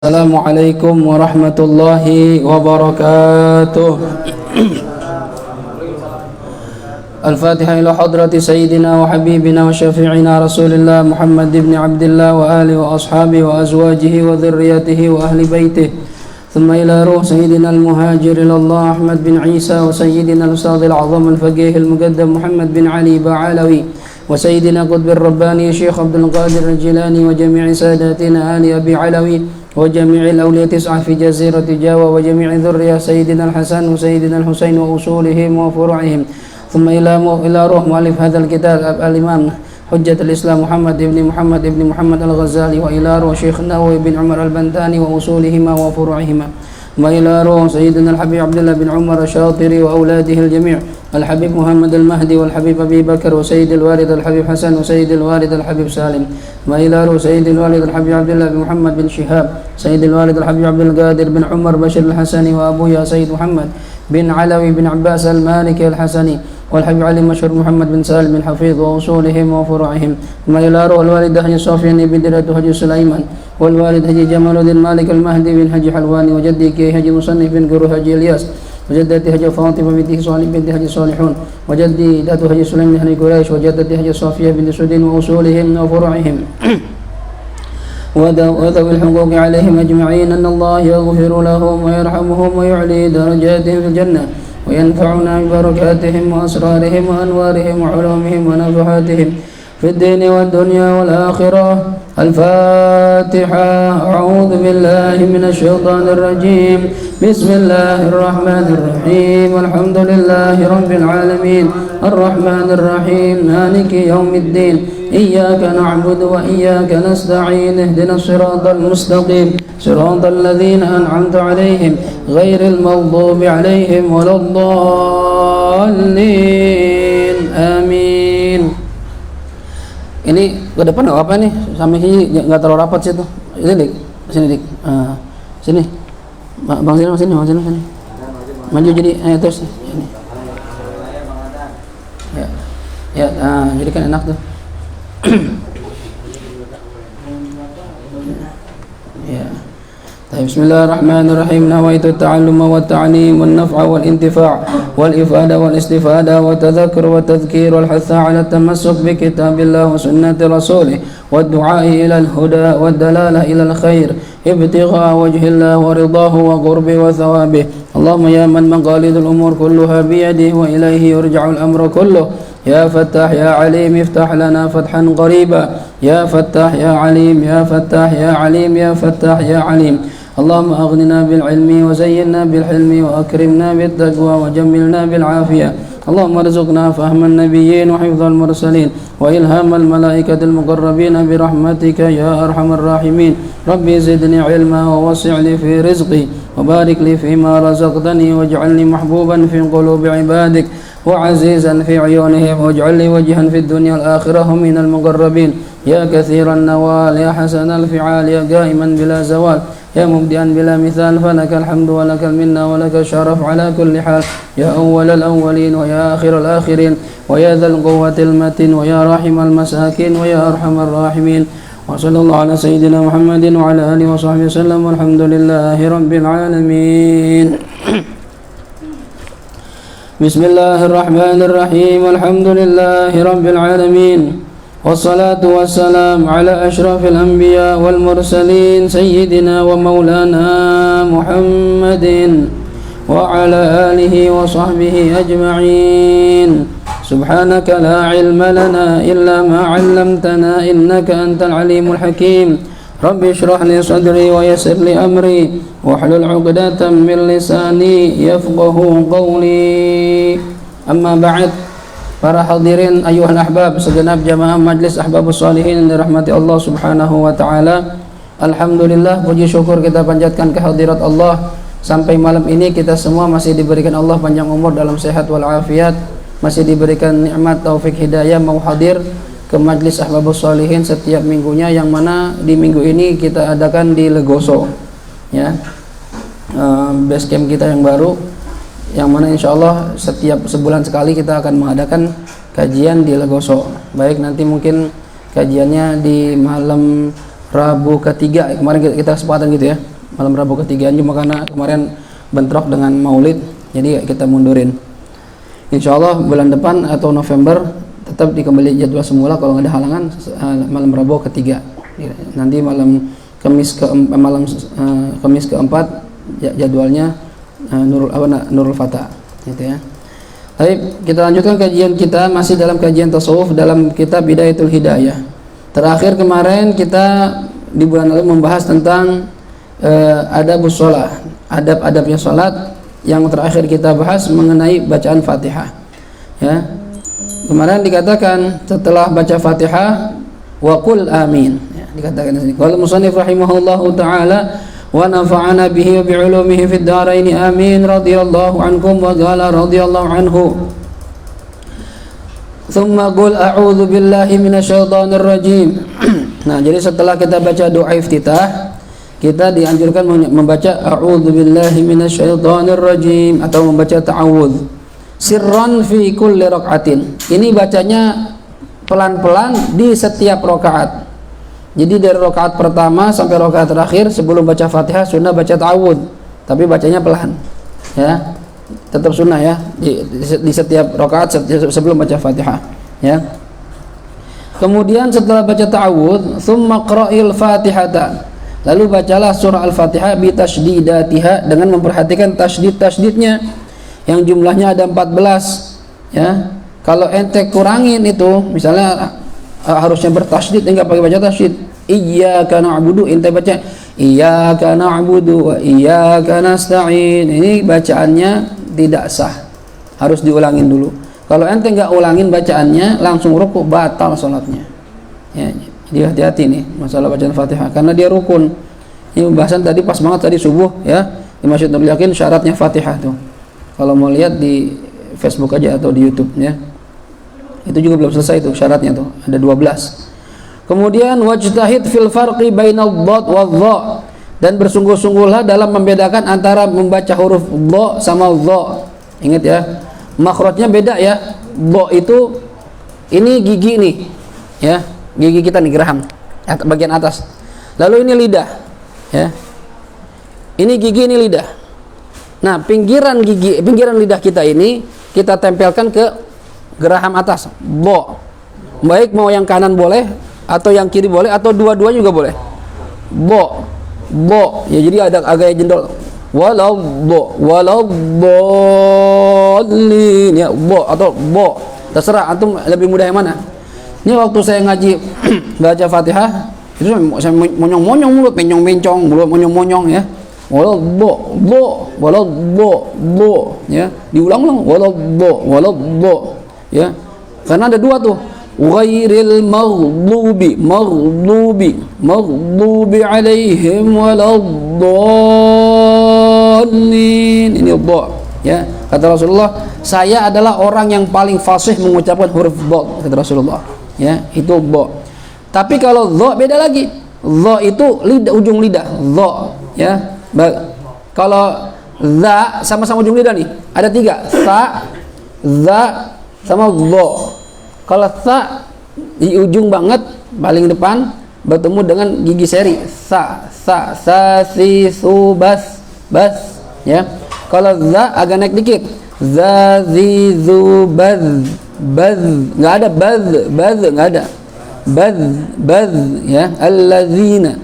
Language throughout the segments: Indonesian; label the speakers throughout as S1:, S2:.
S1: Assalamualaikum warahmatullahi wabarakatuh. Al-Fatihah ila hadrati Sayyidina wa Habibina wa Syafi'ina Rasulillah Muhammad ibn Abdillah wa alihi wa ashabihi wa azwajihi wa dhurriyyatihi wa ahli baitihi. Thumma ila ruh Sayyidina al-Muhajir ilallah Ahmad bin Isa wa Sayyidina al-Ustadh al-Azam al-Faqih al-Muqaddam Muhammad bin Ali Ba'alawi wa Sayyidina Qutb al-Rabbani Syekh Abdul Qadir al-Jilani wa jami'i sadatina ali Abi Alawi وجميع الأولياء تسعة في جزيرة جاوة وجميع ذرية سيدنا الحسن وسيدنا الحسين وأصولهم وفروعهم ثم إلى روح مؤلف هذا الكتاب الإمام حجة الإسلام محمد بن محمد الغزالي وإلى روح شيخ النووي بن عمر البنتاني وأصولهما وفروعهما وإلى روح سيدنا الحبيب عبد الله بن عمر الشاطري وأولاده الجميع الحبيب محمد المهدي والحبيب أبي بكر وسيد الوالد الحبيب حسن وسيد الوالد الحبيب سالم وإلى روح سيد الوالد الحبيب عبد الله بن محمد بن شهاب سيد الوالد الحبيب عبد القادر بن عمر بشر الحسني وأبويا سيد محمد بن علوي بن عباس المالكي الحسني والحبيب علي مشهور محمد بن سالم بن حفيظ وأصولهم وفروعهم ثم إلى روح الوالد حجي صافي بن درة حجي سليمان والوالد حجي جمال الدين مالك المهدي بن حجي حلواني وجدي كي حجي مصنف بن قرو حجي الياس وجدتي حجي فاطمة بنت صالح بنت حجي صالحون وجدي دات حجي سليم بن قريش وجدتي حجي صافية بنت سودين وأصولهم وفروعهم وذوي الحقوق عليهم أجمعين أن الله يغفر لهم ويرحمهم ويعلي درجاتهم في الجنة وينفعنا ببركاتهم وأسرارهم وأنوارهم وعلومهم ونفحاتهم في الدين والدنيا والآخرة. الفاتحة. أعوذ بالله من الشيطان الرجيم. بسم الله الرحمن الرحيم. الحمد لله رب العالمين الرحمن الرحيم مالك يوم الدين إياك نعبد وإياك نستعين اهدنا الصراط المستقيم صراط الذين أنعمت عليهم غير المغضوب عليهم ولا الضالين آمين. Ini ke depan nggak apa nih, sampai sini nggak terlalu rapat situ. Ini dik, sini dik, sini, bang sini, maju jadi terus. Ini. Ya, jadi kan enak tuh. Ya. بسم الله الرحمن الرحيم. نويت التعلم والتعليم والنفع والانتفاع والإفادة والاستفادة والتذكر والتذكير والحث على التمسك بكتاب الله وسنة رسوله والدعاء إلى الهدى والدلالة إلى الخير ابتغاء وجه الله ورضاه وقربه وثوابه. اللهم يا من مقاليد الأمور كلها بيده وإليه يرجع الأمر كله. يا فتاح يا عليم افتح لنا فتحا قريبا. يا فتاح يا عليم يا فتاح يا عليم يا فتاح يا عليم. اللهم أغننا بالعلم وزينا بالحلم وأكرمنا بالتقوى وجملنا بالعافية. اللهم ارزقنا فهم النبيين وحفظ المرسلين وإلهام الملائكة المقربين برحمتك يا أرحم الراحمين. ربي زدني علما ووسع لي في رزقي وبارك لي فيما رزقتني واجعلني محبوبا في قلوب عبادك وعزيزا في عيونهم واجعل لي وجها في الدنيا والآخرة من المقربين. يا كثير النوال يا حسن الفعال يا قائما بلا زوال يا مبدئا بلا مثال فلك الحمد ولك المنة ولك الشرف على كل حال. يا أول الأولين ويا آخر الآخرين ويا ذا القوة المتين ويا راحم المساكين ويا أرحم الراحمين. وصلى الله على سيدنا محمد وعلى آله وصحبه وسلم والحمد لله رب العالمين. بسم الله الرحمن الرحيم. الحمد لله رب العالمين والصلاة والسلام على أشرف الأنبياء والمرسلين سيدنا ومولانا محمد وعلى آله وصحبه أجمعين. سبحانك لا علم لنا إلا ما علمتنا إنك أنت العليم الحكيم. رب اشرح لي صدري ويسر لي أمري واحلل عقدة من لساني يفقه قولي. أما بعد. Para hadirin ayuhal ahbab, segenap jamaah majlis ahbabus salihin yang dirahmati Allah subhanahu wa ta'ala. Alhamdulillah, puji syukur kita panjatkan kehadirat Allah. Sampai malam ini kita semua masih diberikan Allah panjang umur dalam sehat walafiat, masih diberikan nikmat taufik hidayah mau hadir ke majlis ahbabus salihin setiap minggunya, yang mana di minggu ini kita adakan di Legoso ya, base camp kita yang baru, yang mana insya Allah setiap sebulan sekali kita akan mengadakan kajian di Legoso. Baik nanti mungkin kajiannya di malam Rabu ketiga. Kemarin kita kesempatan gitu ya, malam Rabu ketiga, cuma karena kemarin bentrok dengan Maulid, jadi kita mundurin. Insya Allah bulan depan atau November tetap dikembali jadwal semula kalau nggak ada halangan, malam Rabu ketiga. Nanti malam Kamis keempat jadwalnya Nurul Fatah gitu ya. Baik, kita lanjutkan kajian kita masih dalam kajian tasawuf dalam kitab Bidayatul Hidayah. Terakhir kemarin kita di bulan lalu membahas tentang adabus shalah, adab-adabnya salat. Yang terakhir kita bahas mengenai bacaan Fatihah. Ya. Kemarin dikatakan setelah baca Fatihah wa qul amin. Ya, dikatakan di sini. Qala musannif rahimahullahu taala wa nafa'ana bihi wa bi'ulumihi fid dharain amin radhiyallahu ankum wa qala radhiyallahu anhu. Thumma qul a'udzu billahi minasyaitonir rajim. Nah, jadi setelah kita baca doa iftitah, kita dianjurkan membaca a'udzubillahi minasyaitonir rajim atau membaca ta'awudz sirran fi kulli rakaatin. Ini bacanya pelan-pelan di setiap rakaat. Jadi dari rakaat pertama sampai rakaat terakhir sebelum baca Fatihah sunnah baca ta'awudz, tapi bacanya pelan. Ya. Tetap sunnah ya di setiap rakaat sebelum baca Fatihah, ya. Kemudian setelah baca ta'awudz, tsumma qra'il Fatihata. Lalu bacalah surah Al-Fatihah bi tasydidatiha dengan memperhatikan tasydid-tasydidnya yang jumlahnya ada 14 ya. Kalau ente kurangin itu misalnya harusnya bertasydid, enggak pakai baca tasydid. Iyyaka na'budu, ente baca iyyaka na'budu wa iyyaka nasta'in. Ini bacaannya tidak sah. Harus diulangin dulu. Kalau ente enggak ulangin bacaannya langsung rukuk, batal salatnya. Ya. Jadi hati-hati nih masalah bacaan Fatihah karena dia rukun. Ini pembahasan tadi pas banget tadi subuh ya di Masjid Nurul Yakin syaratnya Fatihah tuh. Kalau mau lihat di Facebook aja atau di YouTube ya. Itu juga belum selesai tuh syaratnya tuh, ada 12. Kemudian wajtahid fil farqi bainal dhad wal dha, dan bersungguh-sungguhlah dalam membedakan antara membaca huruf dha sama dha. Ingat ya, makhrajnya beda ya. Dha itu ini gigi nih ya. Gigi kita nih, geraham bagian atas. Lalu ini lidah ya. Ini gigi, ini lidah. Nah, pinggiran lidah kita ini kita tempelkan ke geraham atas, bo. Baik mau yang kanan boleh atau yang kiri boleh atau dua-dua juga boleh. Bo. Ya jadi ada agak jendol. Walau bolin ya, bo atau bo. Terserah antum lebih mudah yang mana. Ini waktu saya ngaji baca Fatihah itu saya monyong-monyong mulut, mencong-mencong mulut, monyong-monyong ya. Walau bo ya. Diulang-ulang walau bo ya. Karena ada dua tuh. Ghairil maghdubi alaihim waladdallin. Ini bo ya. Kata Rasulullah, saya adalah orang yang paling fasih mengucapkan huruf dha, kata Rasulullah. Ya, itu dha. Tapi kalau dha beda lagi. Dha itu lidah, ujung lidah, dha ya. Kalau za sama-sama ujung lidah nih. Ada 3, sa, za sama dha. Kalau sa di ujung banget paling depan bertemu dengan gigi seri, sa, si, su, bas ya. Kalau za agak naik dikit, za, zi, zu, baz, nggak ada baz nggak ada, baz ya. Allazina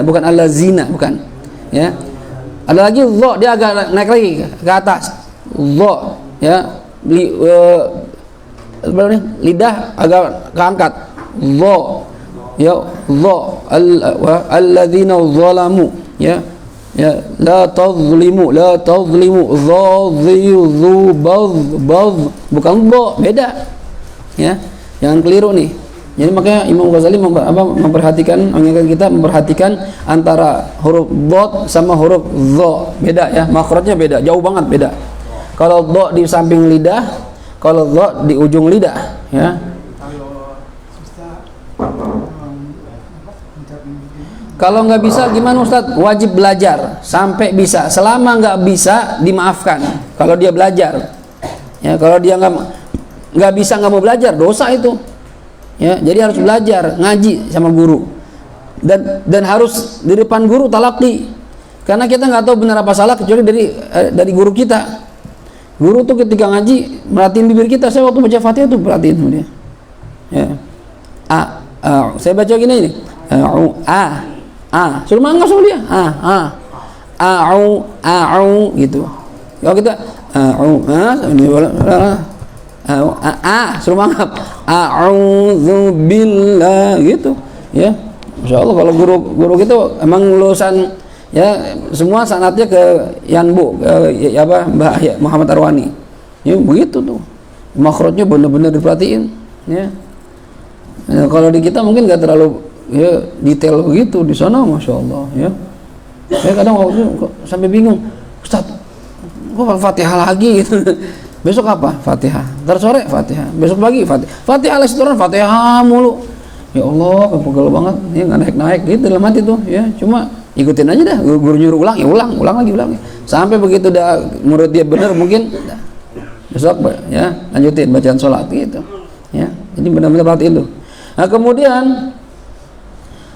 S1: bukan allazina, bukan ya. Ada lagi dha, dia agak naik lagi ke atas, dha ya. Lidah agak keangkat, dha ya, dha allazina zalamu ya. Ya, la tazlimu dzu baz bukan bo, beda ya, jangan keliru nih. Jadi makanya Imam Ghazali mengingatkan kita memperhatikan antara huruf dhad sama huruf dha, beda ya, makhrajnya beda, jauh banget beda. Kalau dha di samping lidah, kalau dha di ujung lidah ya. Kalau nggak bisa gimana Ustadz? Wajib belajar sampai bisa. Selama nggak bisa dimaafkan. Kalau dia belajar, ya kalau dia nggak bisa, nggak mau belajar, dosa itu. Ya, jadi harus belajar, ngaji sama guru. dan harus di depan guru talaqi, karena kita nggak tahu benar apa salah kecuali dari guru kita. Guru tuh ketika ngaji merhatiin bibir kita. Saya waktu baca Fatihah tuh perhatiin sama dia. Ya. Saya baca gini nih. Suruh mangga sama dia. Gitu. Kalau kita suruh mangap. A'udzubillah gitu. Ya. Masya Allah, kalau guru kita emang lulusan ya semua sanatnya ke Yanbu, Mbah Muhammad Arwani. Ya begitu tuh. Makhrajnya benar-benar diperhatiin. Ya. Nah, kalau di kita mungkin nggak terlalu ya detail begitu, di sana Masya Allah. Ya. Saya kadang waktu sampai bingung, Ustaz, kok Fatihah lagi gitu. Besok apa? Fatihah. Ntar sore Fatihah. Besok pagi Fatihah. Fatihah les turun Fatihah mulu. Ya Allah, pegel banget. Ya nggak naik-naik gitu dalam hati tuh. Ya cuma ikutin aja dah. Guru nyuruh ulang, ya ulang lagi. Sampai begitu dah menurut dia benar mungkin besok ya lanjutin bacaan sholat gitu. Ya. Jadi benar-benar perhatiin tuh. Nah, kemudian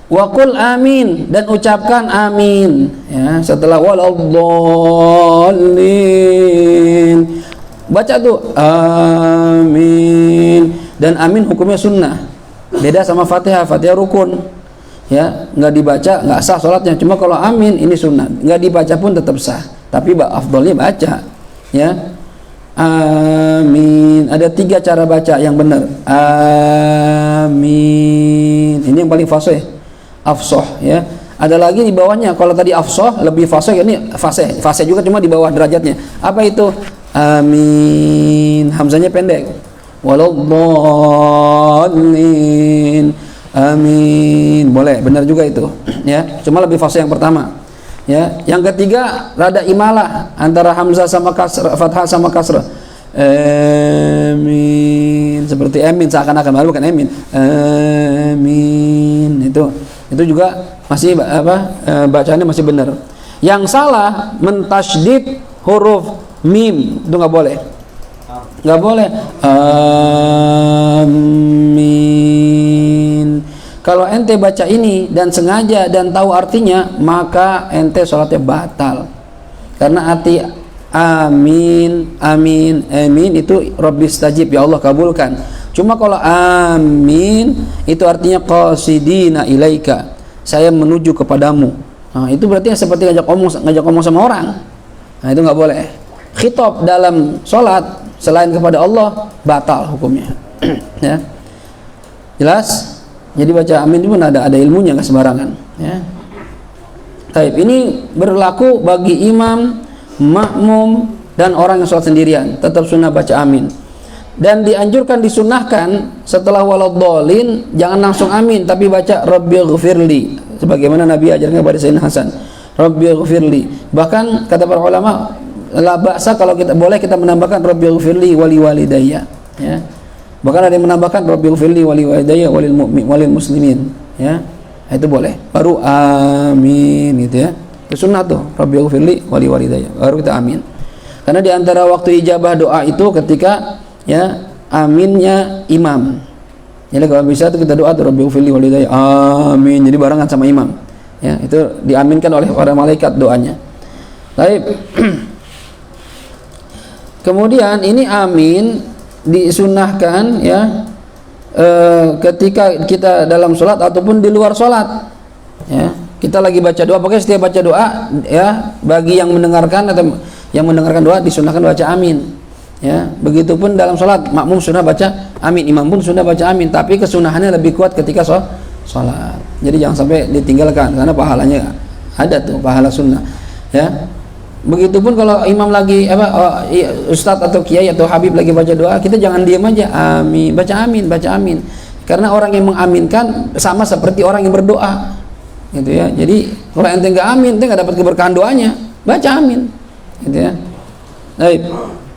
S1: waqul amin, dan ucapkan amin ya setelah waladhdallin. Baca tuh amin, dan amin hukumnya sunnah. Beda sama Fatihah. Fatihah rukun. Ya, nggak dibaca nggak sah sholatnya. Cuma kalau amin ini sunnah, nggak dibaca pun tetap sah. Tapi afdolnya baca. Ya, amin. Ada 3 cara baca yang benar. Amin. Ini yang paling fasih. Afsah ya. Ada lagi di bawahnya. Kalau tadi afsah lebih fasih, ini fasih. Fasih juga cuma di bawah derajatnya. Apa itu? Amin. Hamzanya pendek. Waladhdallin. Amin. Boleh, benar juga itu. Ya, cuma lebih fasih yang pertama. Ya, yang ketiga rada imalah antara hamzah sama kasrah, fathah sama kasrah. Amin. Seperti amin seakan-akan, malu bukan amin. Amin. Itu juga masih bacaannya masih benar. Yang salah mentasydid huruf mim, itu nggak boleh. Nggak boleh. Amin. Kalau ente baca ini dan sengaja dan tahu artinya, maka ente sholatnya batal. Karena arti amin itu Rabbis tajib, ya Allah kabulkan. Cuma kalau amin itu artinya qasidina ilaika, saya menuju kepadamu. Nah, itu berarti seperti ngajak ngomong sama orang. Nah, itu nggak boleh. Khitab dalam sholat selain kepada Allah batal hukumnya. Ya, jelas. Jadi baca amin itu pun ada ilmunya, nggak sembarangan. Ya. Taib, ini berlaku bagi imam, makmum, dan orang yang sholat sendirian. Tetap sunnah baca amin. Dan dianjurkan, disunahkan setelah waladhdallin jangan langsung amin, tapi baca Rabbighfirli, sebagaimana Nabi ajarkan kepada Sayyidina Hasan. Rabbighfirli. Bahkan kata para ulama, la ba'sa kalau kita boleh kita menambahkan Rabbighfirli wali walidayya. Ya. Bahkan ada yang menambahkan Rabbighfirli wali walidayya walil muslimin. Ya. Itu boleh. Baru amin gitu ya. Itu sunnah tuh, Rabbighfirli wali walidayya. Baru kita amin. Karena di antara waktu ijabah doa itu ketika ya aminnya imam. Jadi kalau bisa tuh kita doa tuh Rabbighfirli wali walidayya. Amin. Jadi barengan sama imam. Ya, itu diaminkan oleh para malaikat doanya. Baik. Kemudian ini amin disunahkan ya ketika kita dalam sholat ataupun di luar sholat. Ya, kita lagi baca doa, pokoknya setiap baca doa ya bagi yang mendengarkan atau yang mendengarkan doa disunahkan baca amin. Ya, begitupun dalam sholat makmum sunnah baca amin, imam pun sunnah baca amin. Tapi kesunahannya lebih kuat ketika sholat. Jadi jangan sampai ditinggalkan karena pahalanya ada tuh, pahala sunnah. Ya. Begitupun kalau imam lagi ustadz atau kiai atau habib lagi baca doa, kita jangan diam aja, amin, baca amin. Karena orang yang mengaminkan sama seperti orang yang berdoa, gitu ya. Jadi kalau ente nggak amin, ente nggak dapat keberkahan doanya, baca amin, gitu ya. Baik,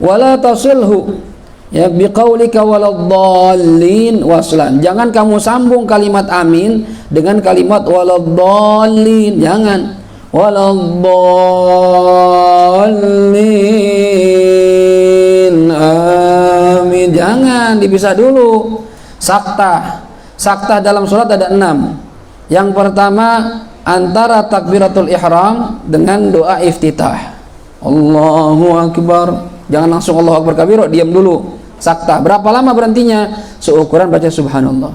S1: wala tasilhu ya biqaulika waladhdallin waslan. Jangan kamu sambung kalimat amin dengan kalimat waladhdallin, jangan. Waladhdallin amin, jangan, dipisah dulu. Saktah dalam sholat ada 6. Yang pertama antara takbiratul ihram dengan doa iftitah. Allahu Akbar. Jangan langsung Allahu Akbar kabiro, diam dulu. Sakta. Berapa lama berhentinya? Seukuran baca subhanallah.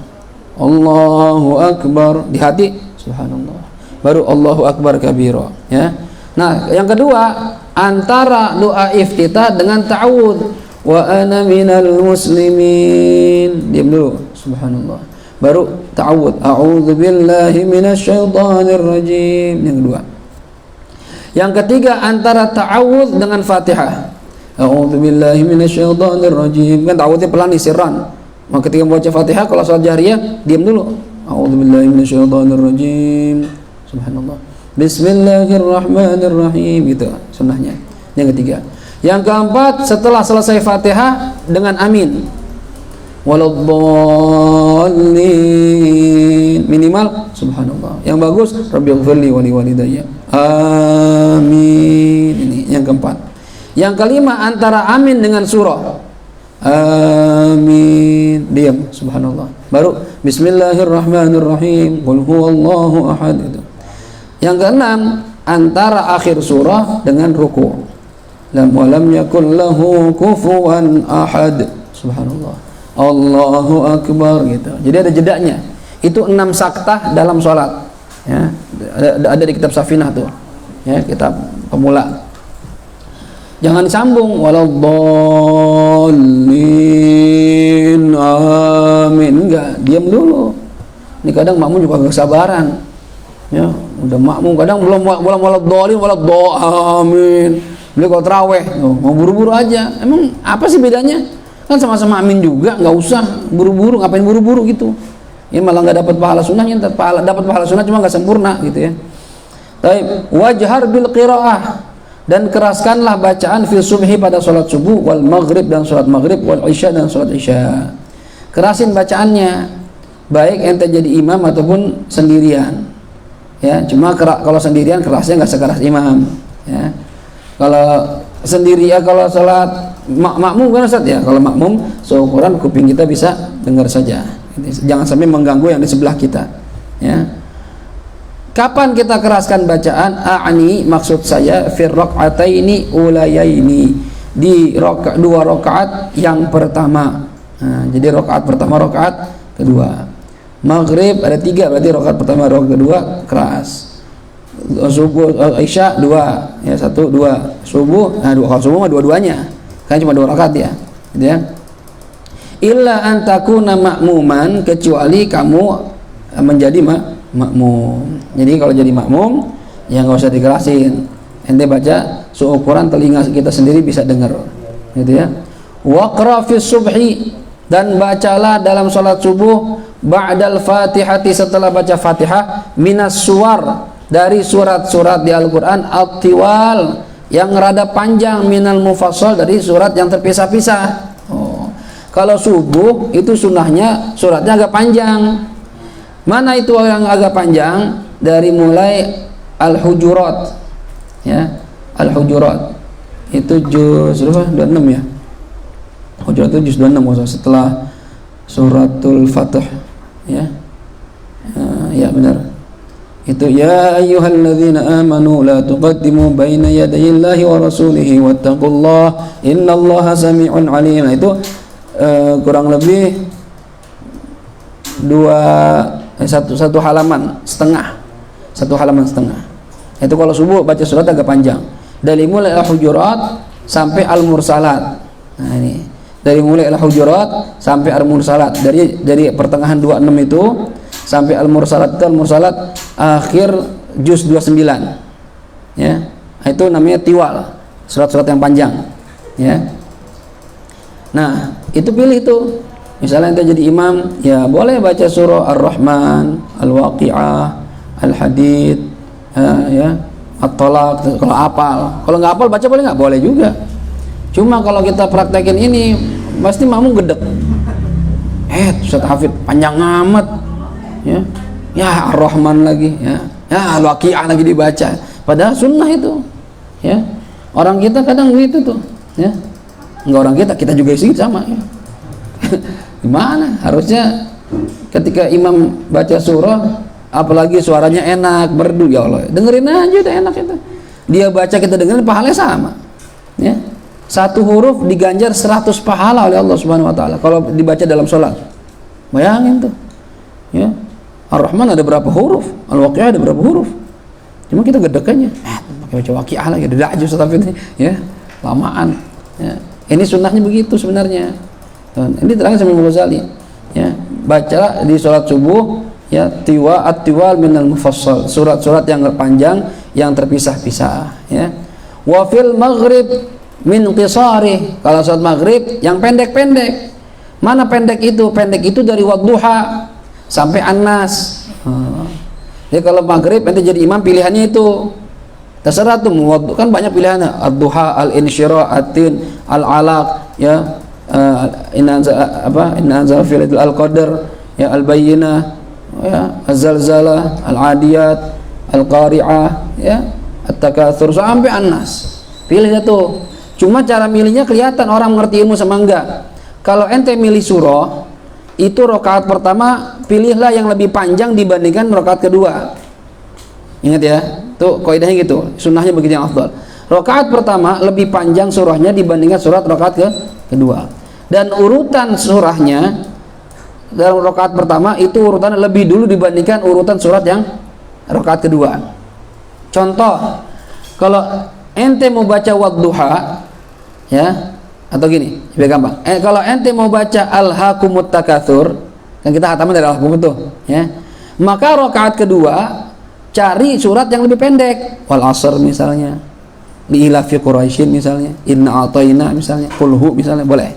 S1: Allahu Akbar di hati subhanallah. Baru Allahu Akbar kabiro, ya. Nah, yang kedua antara doa iftitah dengan ta'awudz. Wa ana minal muslimin. Diam dulu subhanallah. Baru ta'awudz. A'udzu billahi minasyaitonir rajim. Yang kedua. Yang ketiga antara ta'awudz dengan Fatihah. A'udzu billahi minasyaitonir rajim. Kan ta'awudznya pelan nih sirran. Maka ketika membaca Fatihah kalau salat jahriyah diam dulu. A'udzu billahi minasyaitonir rajim. Subhanallah. Bismillahirrahmanirrahim, gitu sunnahnya. Yang ketiga. Yang keempat setelah selesai Fatihah dengan amin. Waladdallin, minimal subhanallah. Yang bagus rabbighfirli wa liwalidayya. Amin. Ini yang keempat. Yang kelima antara amin dengan surah. Amin. Diam subhanallah. Baru bismillahirrahmanirrahim. Qul huwallahu ahad, itu. Yang keenam antara akhir surah dengan ruku'. Lam walam yakul lahu kufuwan ahad. Subhanallah. Allahu Akbar, gitu. Jadi ada jedanya. Itu 6 saktah dalam sholat, ya. Ada di kitab Safinah tuh, ya, kitab pemula. Jangan disambung waladdallin amin, enggak, diam dulu. Ini kadang makmum juga gak sabaran, ya. Udah makmum kadang belum waladdallin amin. Beliau kalau terawih mau buru-buru aja. Emang apa sih bedanya? Kan sama-sama amin juga, nggak usah buru-buru. Ngapain buru-buru gitu? Ini malah nggak dapat pahala sunnahnya, dapat pahala sunnah cuma nggak sempurna, gitu ya. Taib. Wajhar bil qiraah, dan keraskanlah bacaan fil subhi pada sholat subuh, wal maghrib dan sholat maghrib, wal isya dan sholat isya. Kerasin bacaannya, baik ente jadi imam ataupun sendirian, ya. Cuma kalau sendirian kerasnya nggak sekeras imam, ya. Kalau sendiri ya, kalau sholat makmum kan Ustaz, ya. Kalau makmum seukuran kuping kita bisa dengar saja, jangan sampai mengganggu yang di sebelah kita, ya. Kapan kita keraskan bacaan? A'ni, maksud saya fir raq'ataini ulayaini, di dua rakaat yang pertama. Nah, jadi rakaat pertama, rakaat kedua. Maghrib ada 3, berarti rakaat pertama, rakaat kedua keras. Subuh isya 2, ya, 1 2. Subuh, nah kalau subuh mah dua-duanya, kan cuma 2 rakaat, ya, gitu ya. Illa an takuna ma'muman, kecuali kamu menjadi makmum. Jadi kalau jadi makmum ya nggak usah dikerasin, ente baca seukuran telinga kita sendiri bisa dengar, gitu ya. Waqra fi subhi, dan bacalah dalam salat subuh ba'dal fatihati, setelah baca Fatihah, minas suwar, dari surat-surat di Al-Quran, at-tiwal, yang rada panjang, minal mufassal, dari surat yang terpisah-pisah. Kalau subuh itu sunnahnya suratnya agak panjang. Mana itu yang agak panjang? Dari mulai Al-Hujurat, ya, Al-Hujurat itu juz 26, ya. Hujurat itu juz 26, setelah suratul Fatih, ya. Ya benar. Itu ya ayyuhalladzina amanu la tuqaddimu baina yadayillahi wa rasulihi wattaqullaha innallaha sami'un alim. Itu kurang lebih satu halaman setengah. Itu kalau subuh baca surat agak panjang. Dari mulai Al-Hujurat sampai Al-Mursalat. Nah ini, dari mulai Al-Hujurat sampai Al-Mursalat, dari pertengahan 26 itu sampai Al-Mursalat, itu Al-Mursalat akhir juz 29, ya. Itu namanya tiwal, surat-surat yang panjang, ya. Nah itu pilih tuh, misalnya ente jadi imam, ya boleh baca surah Ar-Rahman, Al-Waqi'ah, Al-Hadid, ya, At-Talaq kalau hafal. Kalau nggak hafal baca boleh nggak? Boleh juga. Cuma kalau kita praktekin ini pasti makmum gedek. Ustaz Hafid panjang amat, ya. Ya Ar-Rahman lagi, ya. Ya Al-Waqi'ah lagi dibaca. Padahal sunnah itu, ya. Orang kita kadang gitu tuh, ya. Enggak orang kita juga isi sama, ya. Gimana? Harusnya ketika imam baca surah apalagi suaranya enak, merdu, ya Allah, dengerin aja udah enak itu. Dia baca kita dengerin, pahalanya sama. Ya. Satu huruf diganjar 100 pahala oleh Allah Subhanahu wa taala kalau dibaca dalam sholat. Bayangin tuh. Ya. Ar-Rahman ada berapa huruf? Al-Waqiah ada berapa huruf? Cuma kita gedekannya, pakai baca Waqiah lagi, udah aja tapi ini ya, lamaan. Ya. Ini sunnahnya begitu sebenarnya. Ini terangkan sama Imam Ghazali. Ya, bacalah di sholat subuh ya at-tiwal minal mufassal, surat-surat yang panjang yang terpisah-pisah ya. Wa fil maghrib min qisari, kalau sholat maghrib yang pendek-pendek. Mana pendek itu? Pendek itu dari wadduha sampai an-nas. Jadi kalau maghrib nanti jadi imam pilihannya itu terserah tuh, kan banyak pilihannya, ad-duha, al-insyirah, at-tin, al-alaq ya, inna anzal fi lailatul qadar ya, al-bayyinah ya, az-zalzalah, al-adiyat, al-qari'ah ya, at-takatsur sampai an-nas. Pilih tuh. Cuma cara milihnya kelihatan orang mengerti ilmu sama enggak. Kalau ente milih surah itu rakaat pertama pilihlah yang lebih panjang dibandingkan rakaat kedua. Ingat ya, tuh kaidahnya gitu, sunnahnya begitu yang afdal. Rakaat pertama lebih panjang surahnya dibandingkan surat rakaat kedua. Dan urutan surahnya dalam rakaat pertama itu urutannya lebih dulu dibandingkan urutan surat yang rakaat kedua. Contoh, kalau ente mau baca wadduha ya, atau gini, biar gampang. Kalau ente mau baca alhaakumut takatsur, kan kita hataman dari alhaakum itu ya. Maka rakaat kedua cari surat yang lebih pendek, wal asr misalnya, li ilafi quraisyin misalnya, inna a'tayna misalnya, qul hu misalnya, boleh.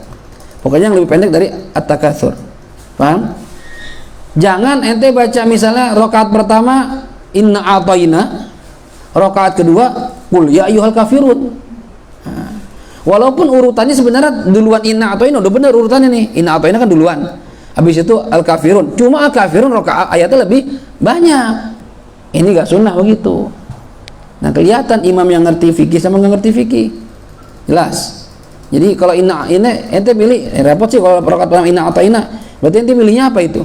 S1: Pokoknya yang lebih pendek dari at-takatsur. Paham? Jangan ente baca misalnya rakaat pertama inna a'tayna, rakaat kedua qul ya ayyuhal kafirun. Walaupun urutannya sebenarnya duluan inna a'tayna, udah benar urutannya nih. Inna a'tayna kan duluan. Habis itu al-kafirun. Cuma al-kafirun rakaat ayatnya lebih banyak. Ini gak sunnah begitu. Nah kelihatan imam yang ngerti fikih sama nggak ngerti fikih, jelas. Jadi kalau inna ini ente pilih repot sih kalau rakaat pertama inna a'tayna. Berarti ente milihnya apa itu?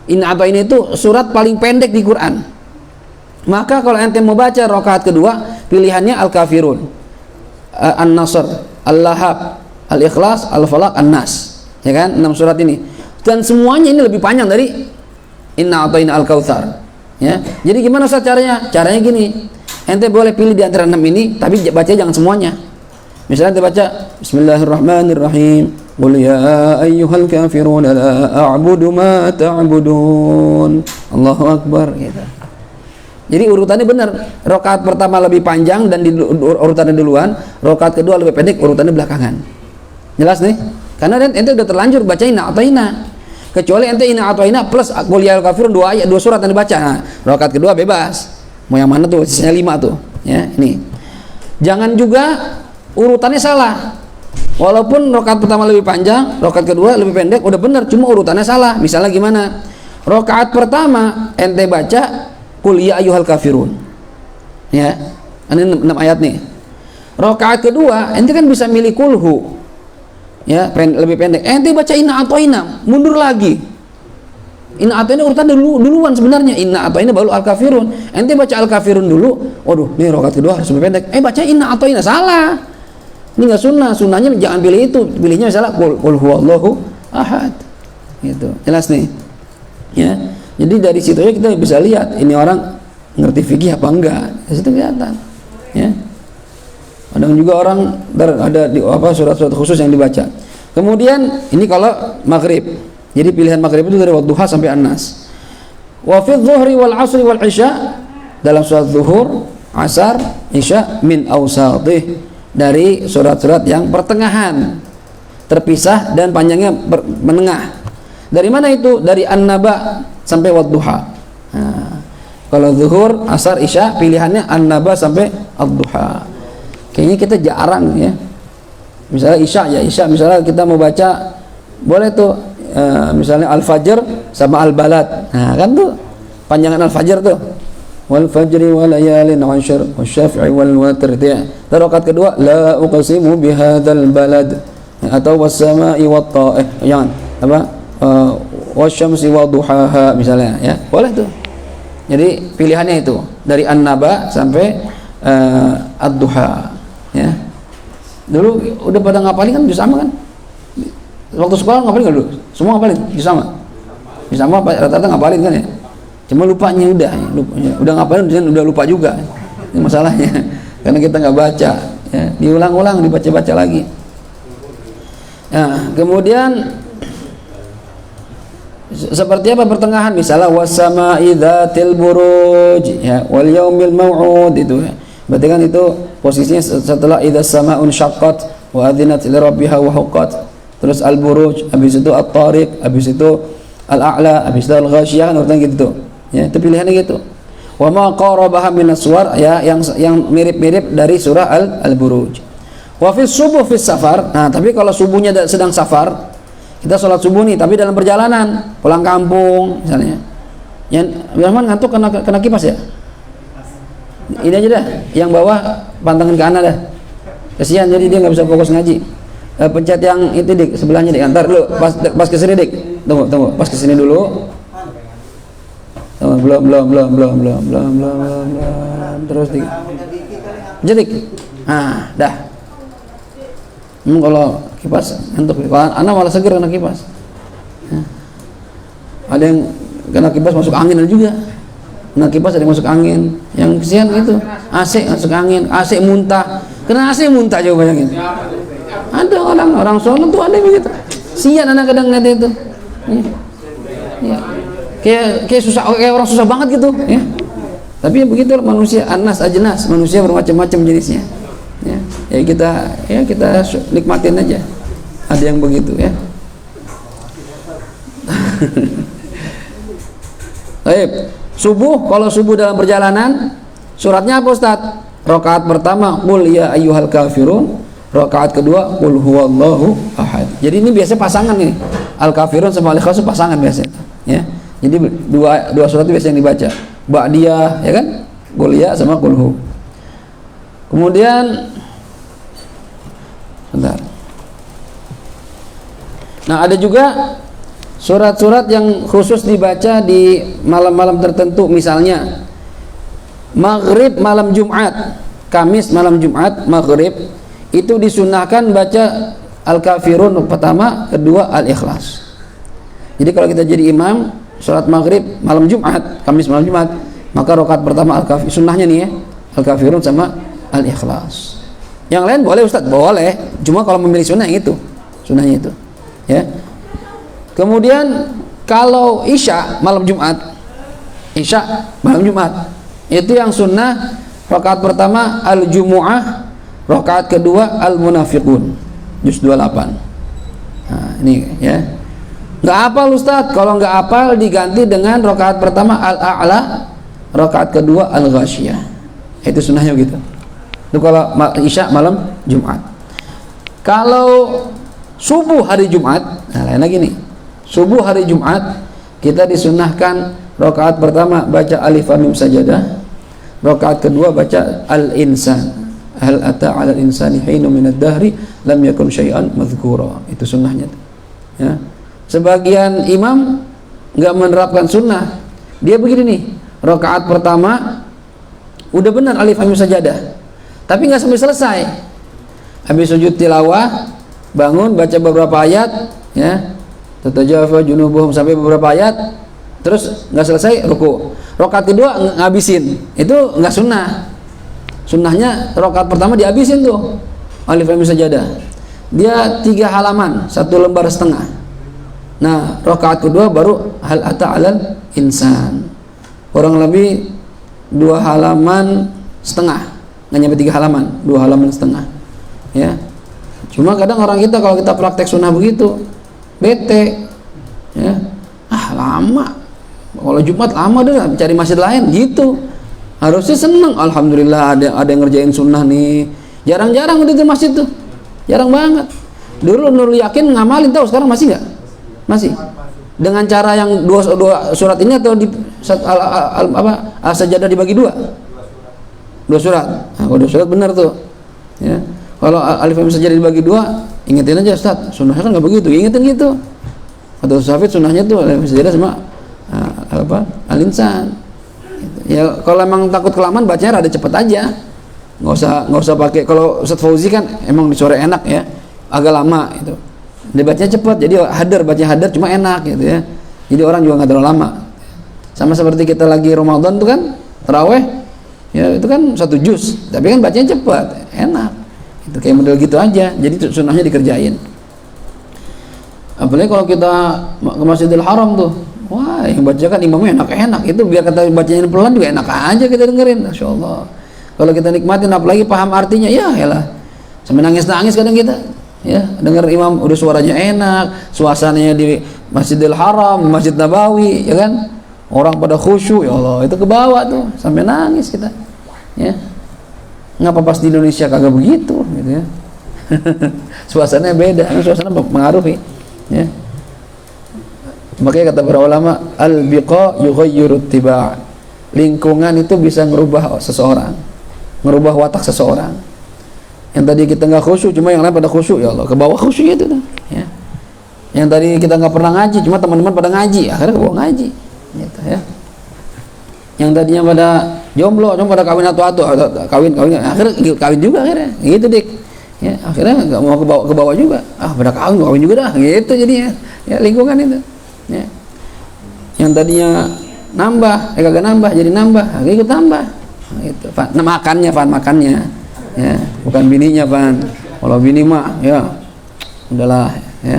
S1: Inna a'tayna itu surat paling pendek di Quran. Maka kalau ente mau baca rakaat kedua pilihannya al-kafirun, an-nasr, al-lahab, al-ikhlas, al-falaq, an-nas. Ya kan? 6 surat ini. Dan semuanya ini lebih panjang dari inna a'tayna al-kautsar. Ya. Jadi gimana Ustaz caranya? Caranya gini. Ente boleh pilih di antara 6 ini, tapi baca jangan semuanya. Misalnya ente baca Bismillahirrahmanirrahim. Qul ya ayyuhal kafirun la a'budu ma ta'budun. Allahu akbar gitu. Jadi urutannya benar. Rakaat pertama lebih panjang dan urutannya duluan, rakaat kedua lebih pendek, urutannya belakangan. Jelas nih? Karena ente udah terlanjur baca inna a'tayna. Kecuali ente inna a'tayna plus qul ya ayyuhal kafirun 2 ayat 2 surat yang dibaca. Nah, rakaat kedua bebas. Mau yang mana tuh? Sisanya 5 tuh. Ya, ini. Jangan juga urutannya salah. Walaupun rakaat pertama lebih panjang, rakaat kedua lebih pendek, udah benar, cuma urutannya salah. Misalnya gimana? Rakaat pertama ente baca qul ya ayyuhal kafirun. Ya. Ini 6 ayat nih. Rakaat kedua ente kan bisa milih kulhu. Ya, lebih pendek. Ente baca inna a'tayna, mundur lagi. Inna a'tayna urutan duluan sebenarnya. Inna a'tayna baru al-kafirun. Ente baca al-kafirun dulu. Waduh, nih rakaat kedua harus lebih pendek. Baca inna a'tayna, salah. Ini enggak sunnah. Sunnahnya jangan pilih itu. Pilihnya misalnya qul huwallahu ahad. Gitu. Jelas nih. Ya. Jadi dari situ aja kita bisa lihat ini orang ngerti fikih apa enggak. Dari situ kelihatan. Ya. Kadang juga orang ada di surat-surat khusus yang dibaca. Kemudian ini kalau maghrib. Jadi pilihan maghrib itu dari wadduha sampai an-nas. Wa fi dhuhri wal asri wal isya, dalam surat zuhur, asar, isya min awsatih, dari surat-surat yang pertengahan, terpisah dan panjangnya menengah. Dari mana itu? Dari an-naba sampai wadduha. Nah, kalau zuhur, asar, isya pilihannya an-naba sampai ad-duha. Kayaknya kita jarang ya. Misalnya isya misalnya kita mau baca, boleh tuh misalnya al-fajr sama al-balad. Nah kan tuh panjangan al-fajr tuh, wal fajri wa layalin 'ashr wasyafi'i wal watr. Rakaat kedua la uqsimu bihadzal balad, atau was-sama'i wat ta'ih, jangan apa wasyamsi wa duhaha misalnya ya. Boleh tuh. Jadi pilihannya itu dari An-Naba sampai Ad-Duha, ya. Dulu udah pada ngapalin kan juz amma kan? Waktu sekolah ngapalin nggak dulu? Semua ngapalin juz amma. Juz amma rata-rata ngapalin kan ya? Cuma lupanya udah ngapalin dan udah lupa juga. Ini masalahnya karena kita nggak baca, ya. Diulang-ulang, dibaca-baca lagi. Nah, kemudian seperti apa pertengahan, misalnya wassama'i dzatil buruj, ya, wal yaumil mau'ud, itu ya. Berarti kan itu posisinya setelah idzas sama'un syaqqat wa adzinat li rabbiha wa huqqat, terus al buruj, habis itu at-tariq, habis itu al a'la, habis itu al ghasyiyah, kan urutan gitu. Ya, itu pilihannya gitu. Wa ma qarabaha minas suwar, ya, yang mirip-mirip dari surah al buruj. Wa fi subuh fi safar. Nah, tapi kalau subuhnya sedang safar, kita sholat subuh nih, tapi dalam perjalanan, pulang kampung misalnya. Yang Rahman ngantuk kena kipas ya? Ini aja dah, yang bawah pantengin ke kanan dah. Kesian, jadi dia nggak bisa fokus ngaji. Pencet yang itu dik, sebelahnya dik. Antar dulu, pas kesini dik. Tunggu, pas kesini dulu. Tunggu, belum. Terus dik. Jadi, nah, dah. Kalau kipas ngantuk, kalau anak malah seger kena kipas. Ya. Ada yang kena kipas masuk angin, ada juga. Kena kipas ada yang masuk angin. Yang kesian itu AC masuk angin, AC muntah. Kena AC muntah, coba bayangin. Ada orang sholat tuh ada yang begitu. Sian anak kadang ngeliat itu. Ya. Kayak susah, kayak orang susah banget gitu. Ya. Tapi begitu manusia, anas ajnas, manusia bermacam-macam jenisnya. Ya kita nikmatin aja. Ada yang begitu, ya. Baik, subuh, kalau subuh dalam perjalanan, suratnya apa Ustaz? Rakaat pertama qul ya ayyuhal kafirun, rakaat kedua qul huwallahu ahad. Jadi ini biasanya pasangan nih. Al kafirun sama al ikhlas pasangan biasanya, ya. Jadi dua surat itu biasanya yang dibaca. Ba'diyah, ya kan? Qul ya sama qul hu. Kemudian bentar. Nah, ada juga surat-surat yang khusus dibaca di malam-malam tertentu, misalnya Maghrib malam Jumat, Kamis malam Jumat, Maghrib itu disunahkan baca Al-Kafirun pertama, kedua Al-Ikhlas. Jadi kalau kita jadi imam sholat Maghrib malam Jumat, Kamis malam Jumat, maka rakaat pertama Al-Kafirun, sunnahnya nih ya, Al-Kafirun sama Al-Ikhlas. Yang lain boleh Ustaz, boleh. Cuma kalau memilih sunnah yang itu, sunnahnya itu, ya. Kemudian kalau Isya malam Jumat, Isya malam Jumat, itu yang sunnah rakaat pertama Al-Jumu'ah, rakaat kedua Al-Munafiqun, juz 28. Nah, ini ya. Nggak hafal Ustaz, kalau nggak hafal diganti dengan rakaat pertama Al-A'la, rakaat kedua Al-Ghasyiyah. Itu sunnahnya gitu. Itu kalau Isya malam Jumat. Kalau subuh hari Jumat, nah lain lagi nih. Subuh hari Jumat kita disunahkan rakaat pertama baca Alif Lam Mim Sajadah, rakaat kedua baca Al-Insan. Hal ata 'alal insani hinun minad dahri lam yakun syai'an madhkura. Itu sunnahnya. Ya. Sebagian imam nggak menerapkan sunnah. Dia begini nih, rakaat pertama udah benar Alif Lam Mim Sajadah, tapi nggak sampai selesai. Habis sujud tilawah, bangun baca beberapa ayat, ya, tatajafa junubuhum sampai beberapa ayat, terus nggak selesai ruku. Rakaat kedua ngabisin, itu nggak sunnah. Sunnahnya rakaat pertama dihabisin tuh Alif Lam Mim Sajadah. Dia 3 halaman, 1 lembar setengah. Nah, rakaat kedua baru hal ata 'alal insan. Kurang lebih 2 halaman setengah. Nggak nyampe 3 halaman, 2 halaman setengah, ya. Cuma kadang orang kita kalau kita praktek sunnah begitu bete, ya, lama, kalau Jumat lama deh, cari masjid lain gitu. Harusnya seneng, alhamdulillah ada yang ngerjain sunnah nih. Jarang-jarang udah di masjid tuh, jarang banget. Dulu Nurul Yakin ngamalin, tahu sekarang masih nggak? Masih dengan cara yang dua surat ini atau di Al-Sajadah dibagi 2 surat. Nah, kalau 2 surat benar tuh, ya. Kalau Alif Lam Mim Sajadah dibagi 2, ingetin aja Ustaz, sunnahnya kan nggak begitu, ingetin gitu. Atau Safid sunnahnya tuh Alif Lam Mim Sajadah sama Al-Insan, Ya kalau emang takut kelamaan bacanya rada cepet aja, nggak usah pakai. Kalau Ustaz Fauzi kan emang di sore enak ya, agak lama itu. Dia bacanya cepet, jadi bacanya hadar cuma enak gitu ya. Jadi orang juga nggak terlalu lama. Sama seperti kita lagi Ramadan tuh kan, taraweh, ya itu kan 1 juz, tapi kan bacanya cepet, enak. Itu kayak model gitu aja. Jadi sunnahnya dikerjain. Apalagi kalau kita ke Masjidil Haram tuh, wah yang baca kan imamnya enak-enak, itu biar kata bacanya pelan juga enak aja kita dengerin, Masya Allah. Kalau kita nikmatin, apalagi paham artinya, ya elah, sampai nangis-nangis kadang kita ya denger imam udah suaranya enak, suasananya di Masjidil Haram, Masjid Nabawi, ya kan, orang pada khusyuk, ya Allah, itu ke bawah tuh sampai nangis kita ya. Ngapa pas di Indonesia kagak begitu gitu ya. Suasananya beda, suasana mengaruhi ya. Makanya kata para ulama, al-biqa yughayyirut tiba'. Lingkungan itu bisa ngerubah seseorang, ngerubah watak seseorang. Yang tadi kita nggak khusyuk, cuma yang lain pada khusyuk, ya Allah, ke bawah khusyuk itu tuh ya. Yang tadi kita nggak pernah ngaji, cuma teman-teman pada ngaji, akhirnya ke bawah ngaji gitu ya. Yang tadinya pada jomblo, cuma pada kawin atau kawin, akhirnya kawin juga akhirnya gitu dik ya. Akhirnya nggak mau ke bawah juga, pada kawin juga dah gitu jadinya ya, lingkungan itu ya. Yang tadinya nambah, kagak nambah jadi nambah, akhirnya ikut tambah gitu. Makannya ya, bukan bininya Pan. Kalau bini mah ya udahlah ya,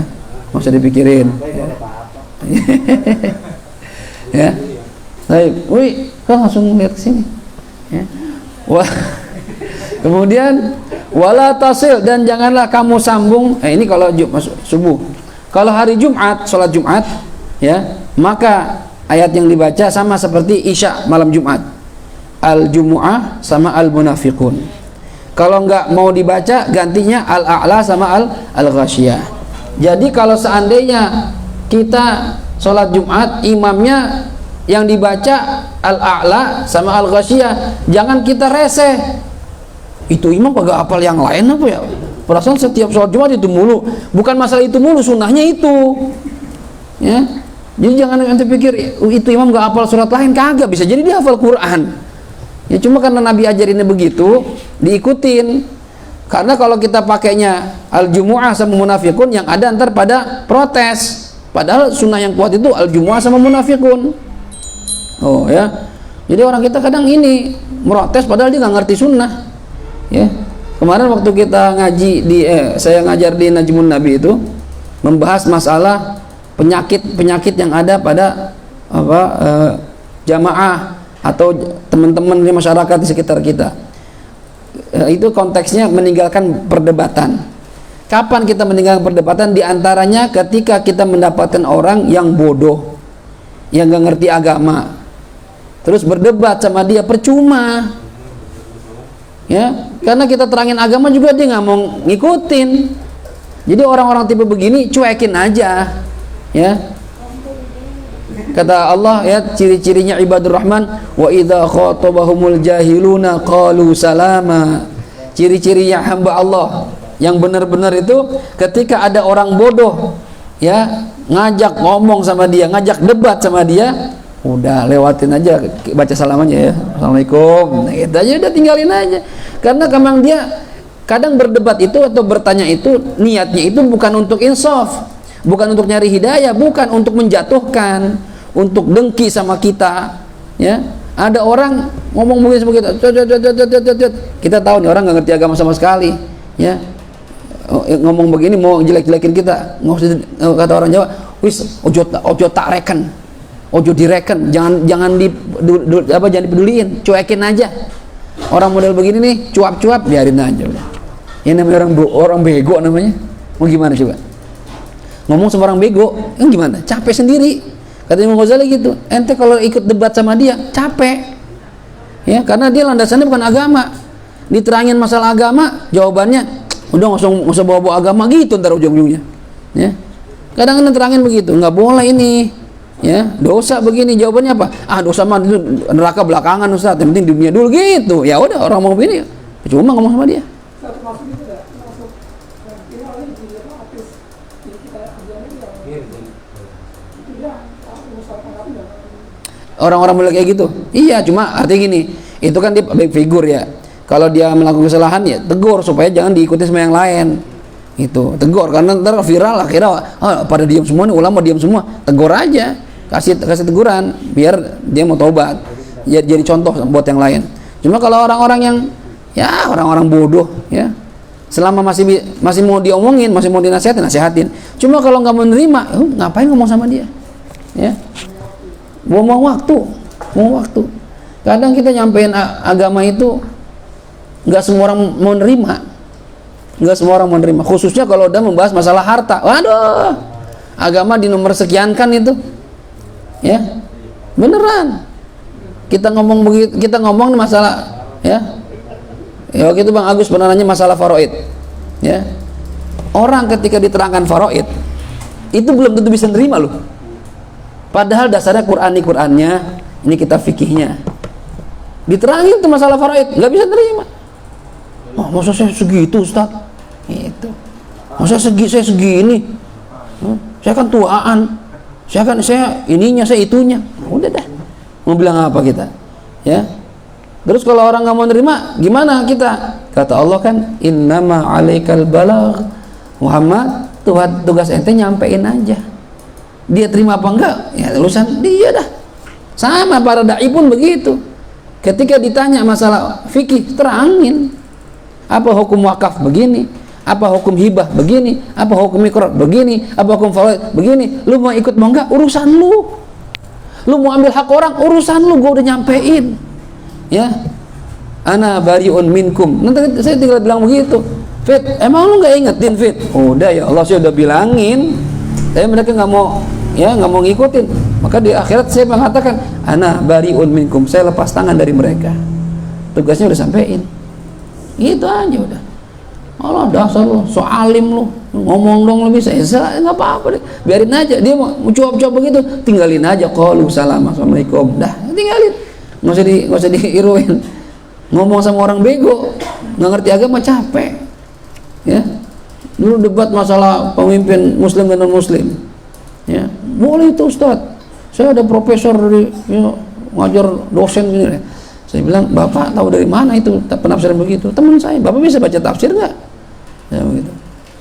S1: nggak usah dipikirin ya. Baik, wih, kan langsung lihat ke sini ya. Kemudian wala tasil, dan janganlah kamu sambung. Ini kalau subuh. Kalau hari Jumat, sholat Jumat ya, maka ayat yang dibaca sama seperti Isya malam Jumat, al-Jumu'ah sama al-Munafiqun. Kalau enggak mau dibaca, gantinya al-A'la sama al-Ghasyiyah. Jadi kalau seandainya kita sholat Jumat, imamnya yang dibaca al-A'la sama al-Ghasyiyah, jangan kita reseh, itu imam kagak hafal yang lain apa ya, perasaan setiap sholat Jumat itu mulu. Bukan masalah itu mulu, sunnahnya itu ya. Jadi jangan nanti pikir itu imam gak hafal surat lain, kagak, bisa jadi dia hafal Quran ya, cuma karena Nabi ajarinnya begitu diikutin. Karena kalau kita pakainya al-Jumu'ah sama Munafiqun, yang ada ntar pada protes, padahal sunnah yang kuat itu al-Jumu'ah sama Munafiqun. Oh ya, jadi orang kita kadang ini merotes padahal dia nggak ngerti sunnah ya. Kemarin waktu kita ngaji saya ngajar di Najmun Nabi itu membahas masalah penyakit yang ada pada jamaah atau teman-teman di masyarakat di sekitar kita. Itu konteksnya meninggalkan perdebatan. Kapan kita meninggalkan perdebatan? Di antaranya ketika kita mendapatkan orang yang bodoh, yang nggak ngerti agama, terus berdebat sama dia, percuma ya, karena kita terangin agama juga dia nggak mau ngikutin. Jadi orang-orang tipe begini cuekin aja ya. Kata Allah ya, ciri-cirinya ibadur rahman, wa idza khatabahumul jahiluna qalu salama. Ciri-cirinya hamba Allah yang benar-benar itu ketika ada orang bodoh ya, ngajak ngomong sama dia, ngajak debat sama dia, udah lewatin aja, baca salam aja ya, assalamualaikum, nah, gitu aja, udah tinggalin aja. Karena memang dia kadang berdebat itu atau bertanya itu niatnya itu bukan untuk insaf, bukan untuk nyari hidayah, bukan untuk menjatuhkan, untuk dengki sama kita ya. Ada orang ngomong begitu, kita tahu nih orang nggak ngerti agama sama sekali ya, ngomong begini mau jelek-jelekin kita, kata orang Jawa, wis ojo tak reken, ojo direken, jangan dipeduliin, cuekin aja. Orang model begini nih, cuap-cuap, biarin aja udah. Ini namanya orang bego namanya. Mau gimana coba? Ngomong sama orang bego, gimana? Capek sendiri. Kata Imam Ghazali gitu, ente kalau ikut debat sama dia capek ya, karena dia landasannya bukan agama. Diterangin masalah agama, jawabannya udah nggak usah bawa-bawa agama gitu ntar ujung-ujungnya ya. Kadang-kadang terangin begitu, nggak boleh ini ya, dosa begini, jawabannya apa? Dosa mah neraka belakangan Ustaz, yang penting dunia dulu gitu. Ya udah, orang mau begini cuma ngomong sama dia. orang-orang mulai kayak gitu? Iya, cuma artinya gini, itu kan dia baik figur ya. Kalau dia melakukan kesalahan ya tegur supaya jangan diikuti sama yang lain. Itu tegur, karena ntar viral akhirnya pada diam semua nih, ulama diam semua. Tegur aja, kasih teguran biar dia mau taubat, jadi contoh buat yang lain. Cuma kalau orang-orang yang ya orang-orang bodoh ya, selama masih mau diomongin, masih mau nasihatin. Cuma kalau nggak menerima, ngapain ngomong sama dia? Ya, buang waktu. Kadang kita nyampein agama itu nggak semua orang mau nerima. Nggak semua orang menerima, khususnya kalau udah membahas masalah harta. Waduh, agama di nomor sekian kan itu, ya beneran. Kita ngomong begitu, kita ngomong nih masalah, ya waktu itu Bang Agus pernah nanya masalah faraid, ya orang ketika diterangkan faraid itu belum tentu bisa nerima loh. Padahal dasarnya Qur'annya, ini kitab fikihnya, diterangin tuh masalah faraid, nggak bisa terima. Oh, masa saya segitu Ustaz? Itu. Masa saya segini? Saya kan tuaan. Saya ininya, saya itunya. Udah dah. Mau bilang apa kita? Ya. Terus kalau orang nggak mau nerima, gimana kita? Kata Allah kan, innama alaikal balagh. Muhammad, tugas ente nyampein aja. Dia terima apa enggak? Ya urusan dia dah. Sama para dai pun begitu. Ketika ditanya masalah fikih, terangin. Apa hukum wakaf begini, apa hukum hibah begini, apa hukum iqrar begini, apa hukum faraid begini. Lu mau ikut mau enggak, urusan lu. Lu mau ambil hak orang, urusan lu. Gua udah nyampein, ya. Ana bariun minkum. Nanti saya tinggal bilang begitu. Fit, emang lu nggak ingetin Fit? Udah ya Allah, saya udah bilangin, tapi mereka nggak mau, ya nggak mau ngikutin. Maka di akhirat saya mengatakan, ana bariun minkum, saya lepas tangan dari mereka. Tugasnya udah sampein. Itu aja udah. Allah dasar lu, so alim lu, ngomong dong lebih saya nggak apa-apa deh, biarin aja. Dia mau cuap-cuap begitu, tinggalin aja. Qalu salam, assalamualaikum, dah tinggalin, nggak usah diiruin. Ngomong sama orang bego, nggak ngerti agama, capek. Ya, dulu debat masalah pemimpin muslim dan non muslim, ya boleh itu Ustaz, saya ada profesor dari ngajar dosen gini. Saya bilang, Bapak tahu dari mana itu penafsiran begitu? Teman saya, Bapak bisa baca tafsir nggak? Ya begitu.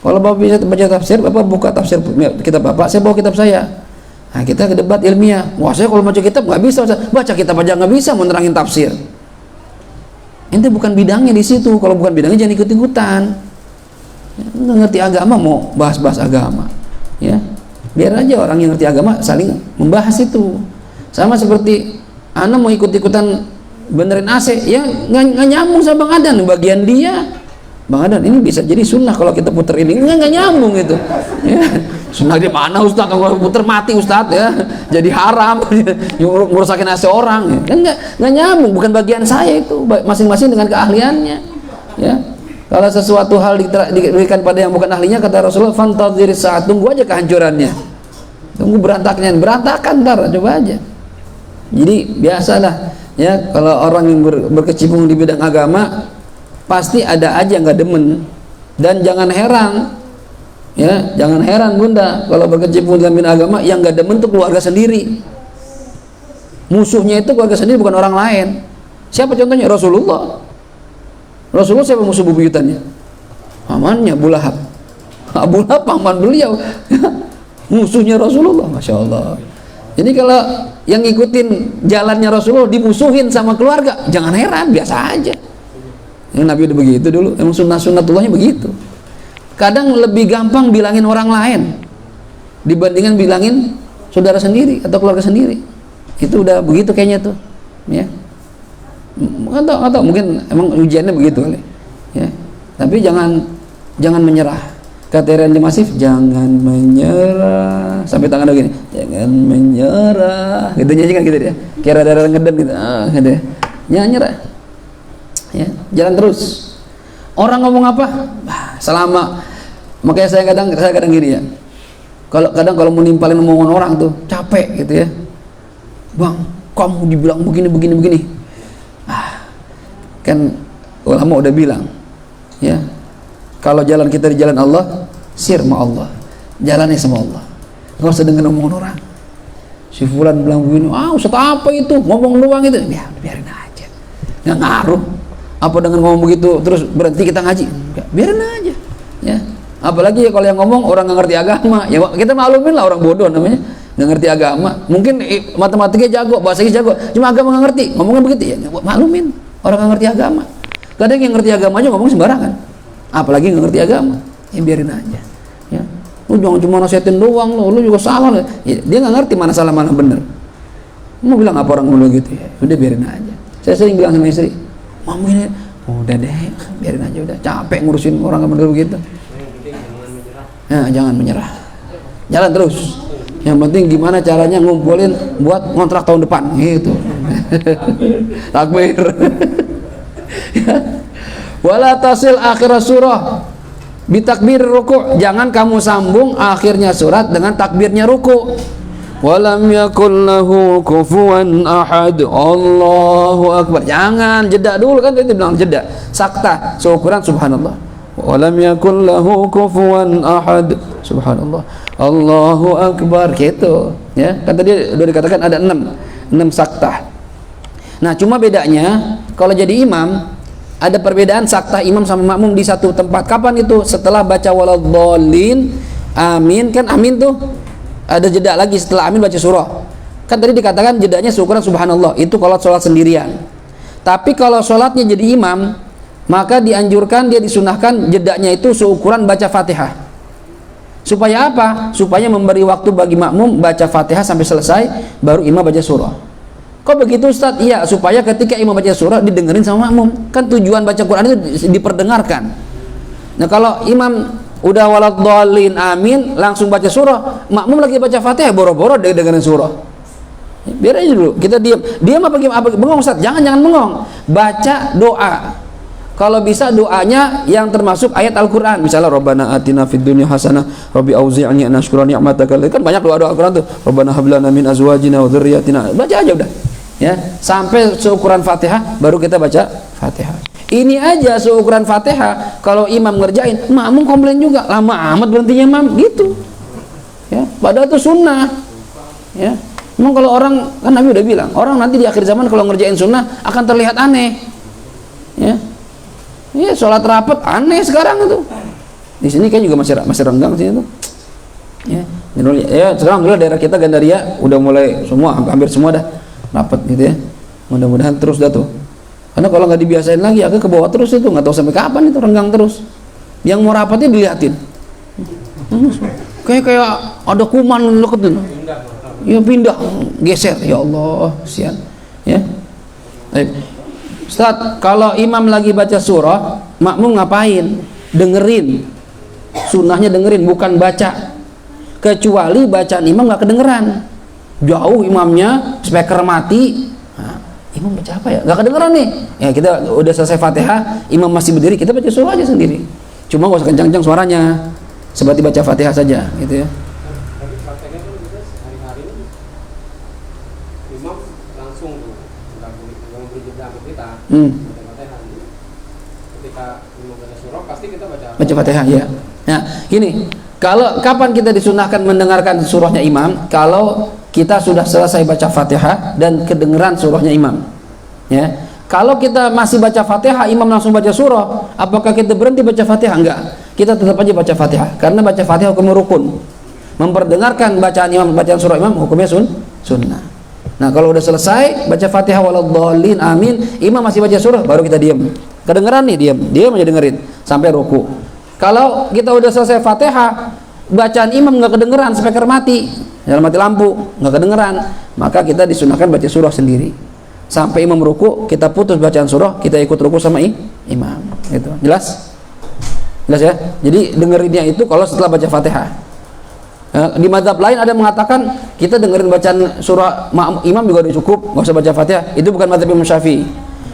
S1: Kalau Bapak bisa baca tafsir, Bapak buka tafsir kitab Bapak, saya bawa kitab saya. Nah, kita ke debat ilmiah. Wah, saya kalau baca kitab nggak bisa, baca kitab aja nggak bisa menerangin tafsir. Ini bukan bidangnya di situ. Kalau bukan bidangnya jangan ikut-ikutan. Ya, nggak ngerti agama mau bahas-bahas agama. Ya, biar aja orang yang ngerti agama saling membahas itu. Sama seperti Ana mau ikut-ikutan benerin AC, ya nggak nyambung sama Bang Adan, bagian dia. Bang Adan, ini bisa jadi sunnah kalau kita puter ini, nggak nyambung itu. Ya, sunnah di mana Ustaz? Kalau puter mati Ustaz, ya jadi haram, merusakin AC orang. Ya. Kan nggak nyambung, bukan bagian saya itu, masing-masing dengan keahliannya. Ya, kalau sesuatu hal diberikan pada yang bukan ahlinya, kata Rasulullah, fantadhiris saat, tunggu aja kehancurannya, tunggu berantakan ntar, coba aja. Jadi biasalah. Ya, kalau orang yang berkecimpung di bidang agama pasti ada aja nggak demen. Dan jangan heran, ya jangan heran Bunda kalau berkecimpung dalam bidang agama yang nggak demen tuh keluarga sendiri. Musuhnya itu keluarga sendiri, bukan orang lain. Siapa contohnya? Rasulullah siapa musuh bebuyutannya? Pamannya Abu Lahab. Abu Lahab paman beliau. Musuhnya Rasulullah, Masya Allah. Jadi kalau yang ngikutin jalannya Rasulullah dimusuhin sama keluarga, jangan heran, biasa aja. Yang Nabi udah begitu dulu, emang sunnatullahnya begitu. Kadang lebih gampang bilangin orang lain dibandingkan bilangin saudara sendiri atau keluarga sendiri. Itu udah begitu kayaknya tuh, ya. Atau mungkin emang ujiannya begitu kali, ya. Tapi jangan menyerah. Kata Randy Masif, jangan menyerah, sampai tangan begini, jangan menyerah, gitu nyanyi kan gitu dia, kira ada ngedem gitu, gitu ya, nyerah, ya, jalan terus. Orang ngomong apa, selama, makanya saya kadang gini ya, kadang kalau mau nimpalin omongan orang tuh capek gitu ya, Bang, kamu dibilang begini, kan ulama udah bilang, ya. Kalau jalan kita di jalan Allah, sir ma Allah, jalannya sama Allah, nggak usah dengan omongan orang.
S2: Si fulan bilang begini, Ustaz apa itu? Ngomong doang itu. Ya, biarin aja. Nggak ngaruh. Apa dengan ngomong begitu terus berhenti kita ngaji? Enggak, biarin aja. Ya. Apalagi kalau yang ngomong orang nggak ngerti agama, ya kita maklumin lah, orang bodoh namanya, nggak ngerti agama. Mungkin matematikanya jago, bahasanya jago, cuma agama nggak ngerti. Ngomongnya begitu ya, maklumin orang nggak ngerti agama. Kadang yang ngerti agama aja ngomong sembarangan, apalagi nggak ngerti agama. Ya biarin aja. Ya. Lu jangan cuma nasihatin doang, lu juga salah. Ya, dia nggak ngerti mana salah mana benar. Mau bilang apa orang ngomong gitu ya? Udah biarin aja. Saya sering bilang sama istri, "Mama ini udah deh, biarin aja, udah capek ngurusin orang bener begitu." Ya, jangan menyerah. Jalan terus. Yang penting gimana caranya ngumpulin buat ngontrak tahun depan gitu. Takbir. Ya. Wala tasil akhir surah bitakbir ruku'. Jangan kamu sambung akhirnya surat dengan takbirnya ruku'. Walam yakul lahu kufuwan ahad. Allahu akbar. Jangan jeda dulu, kan tadi bilang jeda. Sakta seukuran subhanallah. Walam yakul lahu kufuwan ahad. Subhanallah. Allahu akbar gitu. Ya, kan tadi udah dikatakan ada 6 sakta. Nah, cuma bedanya kalau jadi imam ada perbedaan sakta imam sama makmum di satu tempat. Kapan itu? Setelah baca waladhdallin, amin, kan amin tuh ada jeda lagi setelah amin baca surah. Kan tadi dikatakan jedanya seukuran subhanallah. Itu kalau sholat sendirian. Tapi kalau sholatnya jadi imam, maka dianjurkan, dia disunahkan jedanya itu seukuran baca Fatihah. Supaya apa? Supaya memberi waktu bagi makmum baca Fatihah sampai selesai, baru imam baca surah. Kok begitu Ustaz? Iya, supaya ketika imam baca surah didengerin sama makmum. Kan tujuan baca Quran itu diperdengarkan. Nah, kalau imam udah waladhdallin amin langsung baca surah, makmum lagi baca Fatihah boro-boro dengerin surah. Biar aja dulu, kita diam apa bengong Ustaz? Jangan bengong. Baca doa. Kalau bisa doanya yang termasuk ayat Al-Quran, misalnya Rabbana atina fid dunya hasanah, Rabbi auzi'ni an ashkura ni'mataka. Kan banyak doa-doa Al-Quran tuh. Rabbana hab lana min azwajina wa dzurriyyatina. Baca aja udah. Ya, sampai seukuran Fatihah baru kita baca Fatihah. Ini aja seukuran Fatihah, kalau imam ngerjain, makmum komplain juga, lama amat berhentinya imam gitu. Ya, padahal itu sunnah. Ya. Memang kalau orang, kan Nabi udah bilang, orang nanti di akhir zaman kalau ngerjain sunnah akan terlihat aneh. Ya. Iya, sholat rapat aneh sekarang itu. Di sini kan juga masih renggang sini tuh. Ya, alhamdulillah daerah kita Gandaria udah mulai semua, hampir semua dah rapat gitu ya. Mudah-mudahan terus dah tuh. Karena kalau nggak dibiasain lagi, agak ke bawah terus itu, nggak tahu sampai kapan itu renggang terus. Yang mau rapatnya dilihatin. Kayak ada kuman deket tuh. Ya pindah, geser. Ya Allah, sian. Ya. Baik. Ustaz, kalau imam lagi baca surah, makmum ngapain? Dengerin. Sunnahnya dengerin, bukan baca. Kecuali bacaan imam nggak kedengeran. Jauh imamnya, speaker mati. Nah, imam baca apa ya? Nggak kedengeran nih. Ya kita udah selesai Fatihah, imam masih berdiri, kita baca surah aja sendiri. Cuma nggak usah kencang-kencang suaranya. Seperti baca Fatihah saja, gitu ya.
S3: Tapi prakteknya kan kita hari-hari imam langsung tuh nggak beri jeda sama kita. Fatihah. Ketika imam baca surah pasti kita baca
S2: Fatihah ya. Nah, gini, kalau kapan kita disunahkan mendengarkan surahnya imam? Kalau kita sudah selesai baca Fatihah dan kedengeran surahnya imam. Ya. Kalau kita masih baca Fatihah, imam langsung baca surah, apakah kita berhenti baca Fatihah? Enggak. Kita tetap aja baca Fatihah, karena baca Fatihah hukumnya rukun. Memperdengarkan bacaan imam, bacaan surah imam hukumnya sunnah. Nah, kalau udah selesai baca Fatihah waladhdallin amin, imam masih baca surah, baru kita diam. Kedengeran nih, diam aja dengerin sampai ruku. Kalau kita udah selesai Fatihah, bacaan imam nggak kedengeran, speaker mati, mati lampu, nggak kedengeran, maka kita disunahkan baca surah sendiri. Sampai imam ruku, kita putus bacaan surah, kita ikut ruku sama imam. Gitu. Jelas? Jelas ya? Jadi dengerinnya itu kalau setelah baca Fatihah. Di mazhab lain ada mengatakan kita dengerin bacaan surah imam juga udah cukup, nggak usah baca Fatihah. Itu bukan mazhab Imam Syafi'i.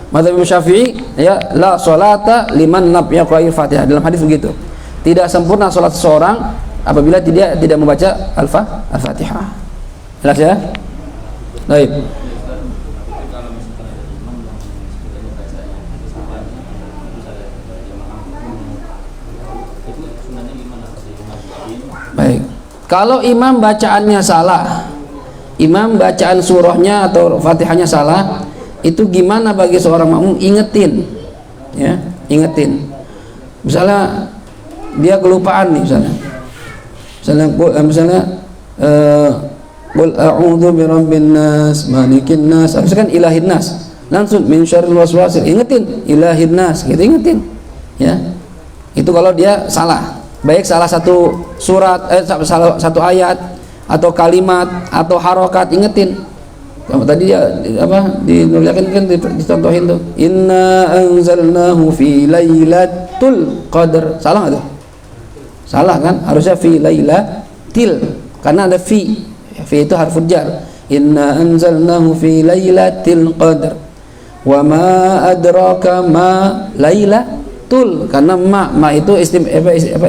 S2: Mazhab Imam Syafi'i ya la sholata liman lam yaqra'il Fatihah. Dalam hadis begitu. Tidak sempurna salat seseorang apabila tidak membaca Al-Fatihah. Jelas ya? Baik. Baik. Kalau imam bacaannya salah,
S1: imam bacaan surahnya atau Fatihahnya salah, itu gimana bagi seorang makmum? Ingetin, ya, ingetin. Misalnya dia kelupaan nih, misalnya qul a'udzu birabbin nas malikin nas, harusnya kan ilahin nas, langsung min syarril waswasil, ingetin ilahin nas gitu, ingetin, ya. Itu kalau dia salah, baik salah satu surat, salah satu ayat atau kalimat atau harokat, ingetin. Tadi dia apa dinuliakan kan, dicontohin tuh, inna anzalnahu fi lailatul qadar, salah nggak tuh? Salah kan, harusnya fi lailatil, karena ada fi itu harful jar. Inna anzalnahu fi lailatil qadar wa ma adraka ma lailatul, karena ma itu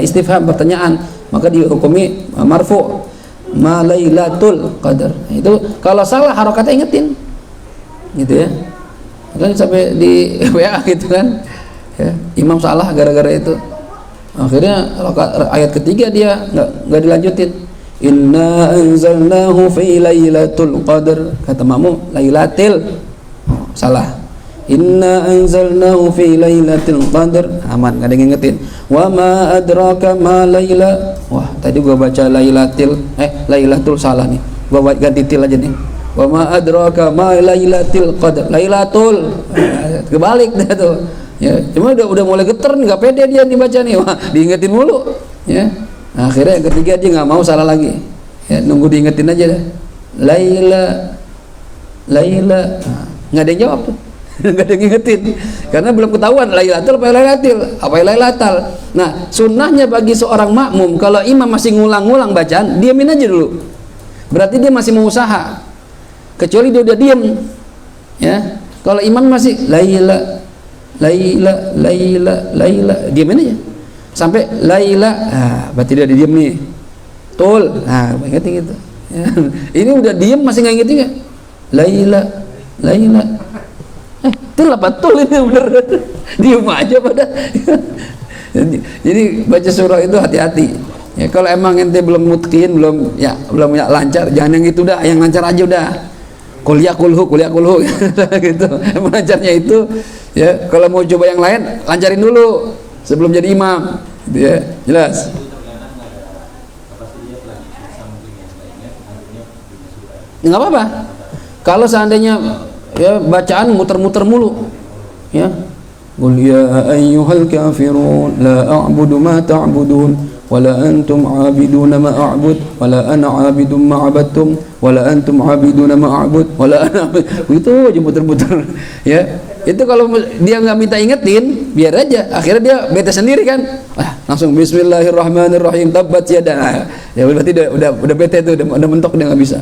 S1: istifham, pertanyaan, maka dihukumi marfu. Ma lailatul qadar. Itu kalau salah harokatnya ingetin, gitu ya. Kan sampai di WA gitu kan, ya, imam salah gara-gara itu, akhirnya ayat ketiga dia nggak dilanjutin. Inna anzalnahu fi lailatul qadar, kata makmum lailatil, salah. Inna anzalnahu fi lailatul qadar, aman, nggak ada yang ngingetin. Wa ma adraka ma laila, wah tadi gua baca lailatil, lailatul salah nih, gua ganti til aja nih. Wa ma adraka ma lailatul qadar, lailatul, kebalik dah tuh, ya. Cuma udah mulai geter, nggak pede dia dibaca nih, wah diingetin mulu, ya. Nah, akhirnya yang ketiga dia nggak mau salah lagi, ya, nunggu diingetin aja dah. Laila, nah, nggak ada yang jawab tuh. Nggak ada yang ngingetin, karena belum ketahuan lailatul apa lailatil, apa lailatal. Nah, sunnahnya bagi seorang makmum, kalau imam masih ngulang-ngulang bacaan, diamin aja dulu, berarti dia masih mau usaha, kecuali dia udah diem, ya. Kalau imam masih laila, diamin aja sampai laila, berarti dia diem nih, tul, ingetin gitu, ya. Ini udah diem masih nggak ingetin ya, laila, itu lah betul, ini bener, diem aja pada. Jadi baca surah itu hati-hati, ya. Kalau emang ente belum mutqin, belum lancar, jangan yang itu dah, yang lancar aja udah, kuliah kulhu gitu. Emang lancarnya itu, ya. Kalau mau coba yang lain, lancarin dulu sebelum jadi imam, gitu ya, jelas. Nggak apa-apa kalau seandainya, ya, bacaan muter-muter mulu, ya. Qul ya ayyuhal kafirun la a'budu ma ta'budun wa la antum 'abiduna ma a'bud wa la ana 'abidun ma 'abadtum wa la antum 'abiduna ma a'bud wa la ana itu aja muter-muter, ya. Itu kalau dia nggak minta ingetin, biar aja, akhirnya dia bete sendiri kan, langsung bismillahirrahmanirrahim tabbat yada, ya berarti udah bete tuh, udah mentok, dia nggak bisa.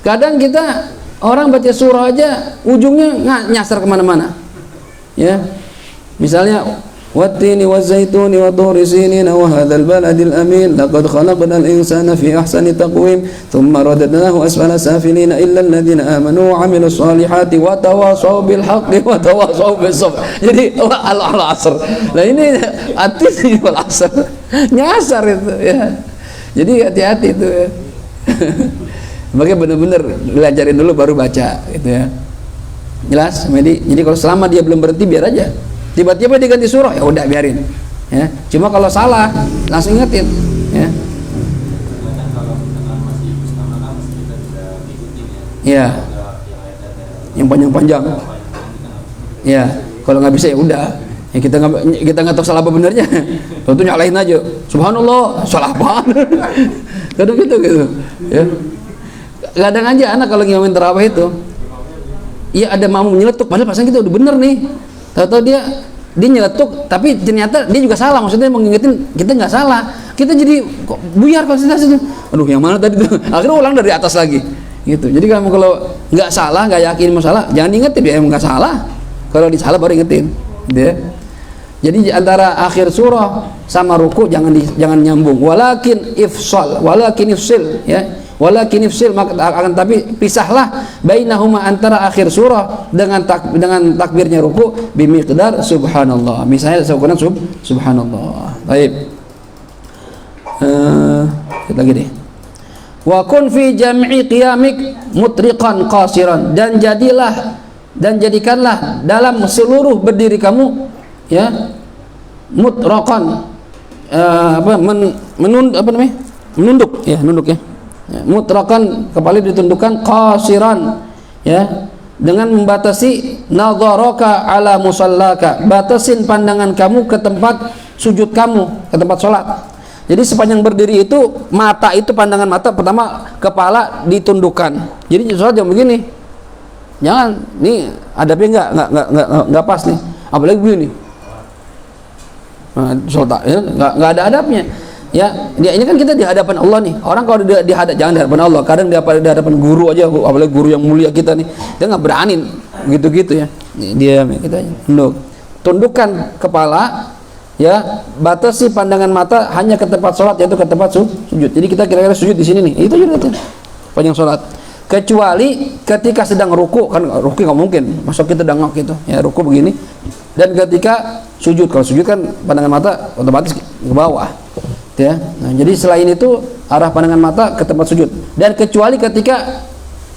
S1: Kadang kita orang baca surah aja ujungnya nyasar kemana-mana, ya. Misalnya wattini wazzaituni wa turi sinin wa hadzal baladil amin laqad khalaqnal insana fi ahsani taqwim thumma radadnahu asfala safilina illa alladhina amanu wa 'amilus solihati wa tawassaw bil haqqi wa tawassaw bis sabr. Jadi al-asr. Nah ini hati wal asr. Nyasar itu, ya. Jadi hati-hati itu, ya. Makanya benar-benar belajarin dulu baru baca, gitu ya. Jelas? Jadi kalau selama dia belum berhenti, biar aja. Tiba-tiba dia ganti surah, ya udah biarin, ya. Cuma kalau salah langsung ingetin, ya. Ya. Yang panjang-panjang. Ya. Kalau nggak bisa ya udah. Ya kita nggak tahu salah apa benernya. Tentu nyalahin aja. Subhanallah, salah apaan? Kadang gitu, ya. Kadang aja anak kalau ngimamin tarawih itu, iya ada makmum nyeletuk, padahal pasangan kita udah bener nih, tahu-tahu dia nyeletuk, tapi ternyata dia juga salah, maksudnya mau ngingetin kita nggak salah, kita jadi kok buyar konsentrasi tuh, aduh yang mana tadi tuh, akhirnya ulang dari atas lagi, gitu. Jadi kamu kalau nggak salah, nggak yakin masalah, jangan diingetin, ya emang nggak salah, kalau disalah baru ingetin, gitu ya. Jadi antara akhir surah sama ruku jangan nyambung, walakin ifsil, ya. Walakin ifsil, akan tapi pisahlah bainahuma, antara akhir surah dengan takbirnya ruku bimiqdar subhanallah. Misalnya seukuran subhanallah. Baik. Kita lagi deh. Wa kun fi jam'i qiyamik mutriqan qasiran, dan jadikanlah dalam seluruh berdiri kamu ya mutraqan menunduk ya, mutraqan, kepala ditundukkan, qasiran ya, dengan membatasi nadharaka ala musallaka, batasin pandangan kamu ke tempat sujud kamu, ke tempat sholat. Jadi sepanjang berdiri itu mata itu, pandangan mata pertama kepala ditundukkan. Jadi sholat yang begini, jangan nih adabnya nggak pas nih, apalagi begini. Nah, sholat ya, nggak ada adabnya. Ya, ini kan kita di hadapan Allah nih. Orang kalau jangan di hadapan Allah, kadang di hadapan guru aja, apalagi guru yang mulia kita nih, dia nggak berani gitu-gitu ya. Dia kita tundukkan kepala. Ya, batasi pandangan mata hanya ke tempat sholat, yaitu ke tempat sujud. Jadi kita kira-kira sujud di sini nih, itu juga tuh panjang sholat. Kecuali ketika sedang ruku, kan ruku nggak mungkin, masuk kita dengok gitu, ya ruku begini. Dan ketika sujud, kalau sujud kan pandangan mata otomatis ke bawah, ya. Nah, jadi selain itu arah pandangan mata ke tempat sujud. Dan kecuali ketika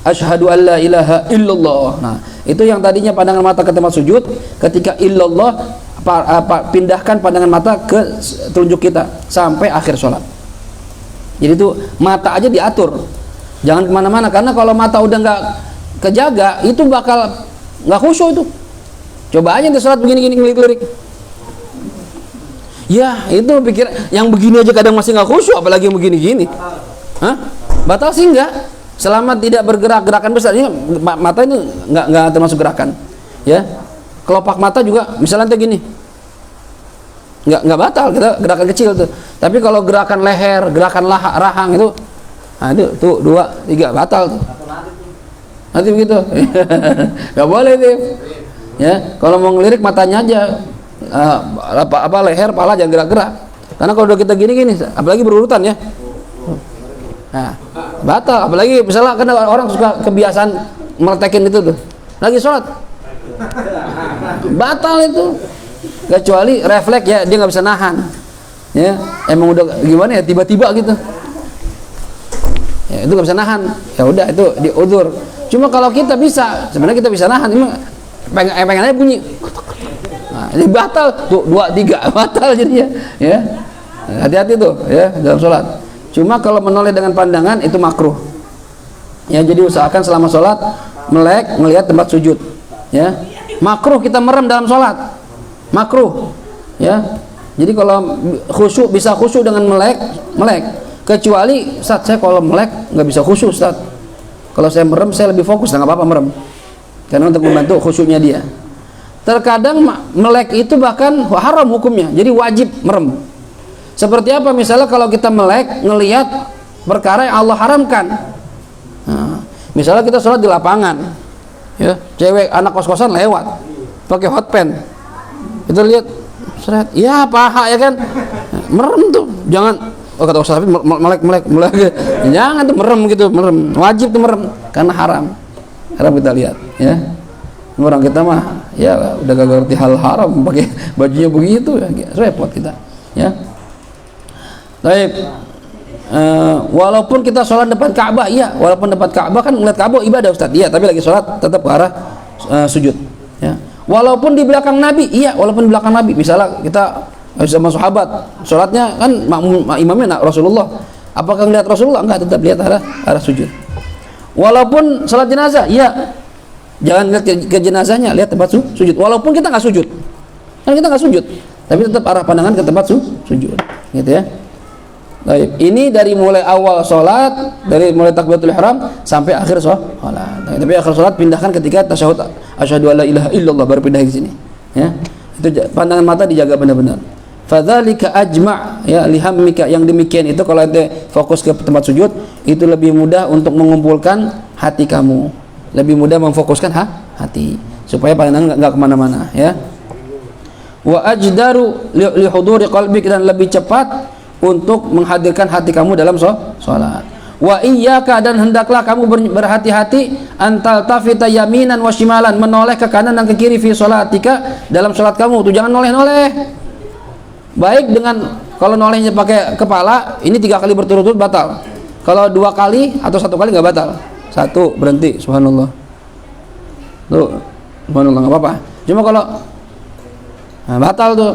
S1: asyhadu alla ilaha illallah. Nah, itu yang tadinya pandangan mata ke tempat sujud, ketika illallah pindahkan pandangan mata ke telunjuk kita sampai akhir sholat. Jadi itu mata aja diatur, jangan kemana-mana, karena kalau mata udah nggak kejaga itu bakal nggak khusyuk itu. Coba aja di sholat begini-gini ngelirik-lirik, ya itu pikir yang begini aja kadang masih nggak khusyuk, apalagi yang begini-gini. Batal sih enggak, selama tidak bergerak gerakan besar. Ini mata ini nggak termasuk gerakan, ya. Kelopak mata juga misalnya gini, nggak batal, kita gerakan kecil tuh. Tapi kalau gerakan leher, gerakan rahang itu, nah itu tuh 2, 3 batal tuh. Nanti begitu, nggak boleh tuh. Ya, kalau mau ngelirik matanya aja, leher, pala jangan gerak-gerak. Karena kalau udah kita gini-gini, apalagi berurutan ya, nah batal. Apalagi misalnya kan orang suka kebiasaan meletekin itu tuh, lagi sholat. Batal itu, kecuali refleks ya, dia nggak bisa nahan ya, emang udah gimana ya, tiba-tiba gitu ya, itu nggak bisa nahan, ya udah itu diudzur. Cuma kalau kita bisa, sebenarnya kita bisa nahan, emang pengen aja bunyi, nah, ini batal tuh, 2, 3 batal jadinya ya. Hati-hati tuh ya dalam sholat. Cuma kalau menoleh dengan pandangan itu makruh ya, jadi usahakan selama sholat melek melihat tempat sujud ya. Makruh kita merem dalam sholat, makruh ya. Jadi kalau khusyuk, bisa khusyuk dengan melek. Kecuali Ustaz, saya kalau melek nggak bisa khusyuk Ustaz, kalau saya merem saya lebih fokus, nggak apa-apa merem, karena untuk membantu khusyuknya dia. Terkadang melek itu bahkan haram hukumnya, jadi wajib merem. Seperti apa? Misalnya kalau kita melek ngelihat perkara yang Allah haramkan. Nah, misalnya kita sholat di lapangan ya, cewek anak kos-kosan lewat pakai hot pen, kita lihat seret, ya paha ya kan, merem tuh, jangan. Oh kata Ustaz Hafid melek jangan tuh merem gitu, merem wajib tuh merem, karena haram kita lihat ya. Orang kita mah ya udah gak ngerti hal haram, pakai bajunya begitu ya, repot kita ya. Baik. Walaupun kita sholat depan Ka'bah, iya, walaupun depan Ka'bah kan ngeliat Ka'bah ibadah Ustaz, iya, tapi lagi sholat tetap ke arah sujud ya. Walaupun di belakang Nabi, iya, walaupun di belakang Nabi, misalnya kita sama sahabat sholatnya kan imamnya Rasulullah, apakah ngeliat Rasulullah? Enggak, tetap lihat arah sujud. Walaupun sholat jenazah, iya, jangan lihat ke jenazahnya, lihat tempat sujud. Walaupun kita nggak sujud, kan kita nggak sujud, tapi tetap arah pandangan ke tempat sujud, gitu ya. Baik, ini dari mulai awal sholat, dari mulai takbiratul ihram sampai akhir sholat. Tapi akhir sholat pindahkan ketika tasyahud asyhadu alla ilaha illallah, baru pindah di sini. Ya, itu pandangan mata dijaga benar-benar. Fadzalika ajma' ya lihammika, yang demikian itu kalau ente fokus ke tempat sujud itu lebih mudah untuk mengumpulkan hati kamu, lebih mudah memfokuskan hati supaya pandangan nggak kemana-mana ya. Wa ajdaru li huduri qalbik, dan lebih cepat untuk menghadirkan hati kamu dalam sholat. Wa iyyaka, dan hendaklah kamu berhati-hati antal tafita yaminan wa shimalan, menoleh ke kanan dan ke kiri fi sholatika, dalam sholat kamu tuh jangan noleh-noleh. Baik dengan kalau nolehnya pakai kepala, ini 3 kali berturut-turut batal.
S2: Kalau 2 kali atau 1 kali nggak batal. 1 berhenti, subhanallah. Tuh, subhanallah nggak apa-apa. Cuma kalau batal tuh.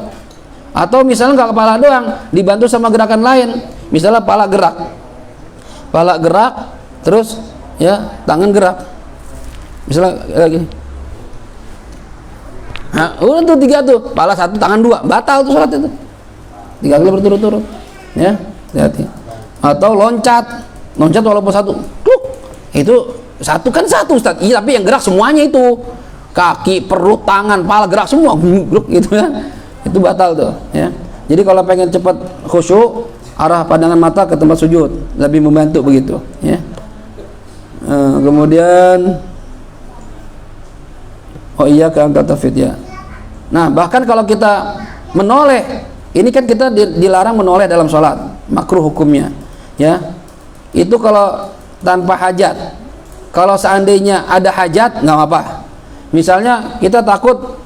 S2: Atau misalnya nggak kepala doang, dibantu sama gerakan lain. Misalnya pala gerak, terus ya tangan gerak. Misalnya lagi. Nah, udah tuh 3 tuh, pala 1, tangan 2, batal tuh sholat itu. 3 kali berturut-turut, ya, hati-hati. Atau loncat walaupun 1, kluk, itu 1 kan 1 Ustaz. Iya, tapi yang gerak semuanya itu, kaki, perut, tangan, pala gerak semua, gluk gitu ya. Itu batal tuh, ya. Jadi kalau pengen cepat khusyuk, arah pandangan mata ke tempat sujud, lebih membantu begitu, ya. Kemudian iya kan kata fit ya. Nah, bahkan kalau kita menoleh, ini kan kita dilarang menoleh dalam sholat, makruh hukumnya, ya. Itu kalau tanpa hajat. Kalau seandainya ada hajat, nggak apa-apa. Misalnya kita takut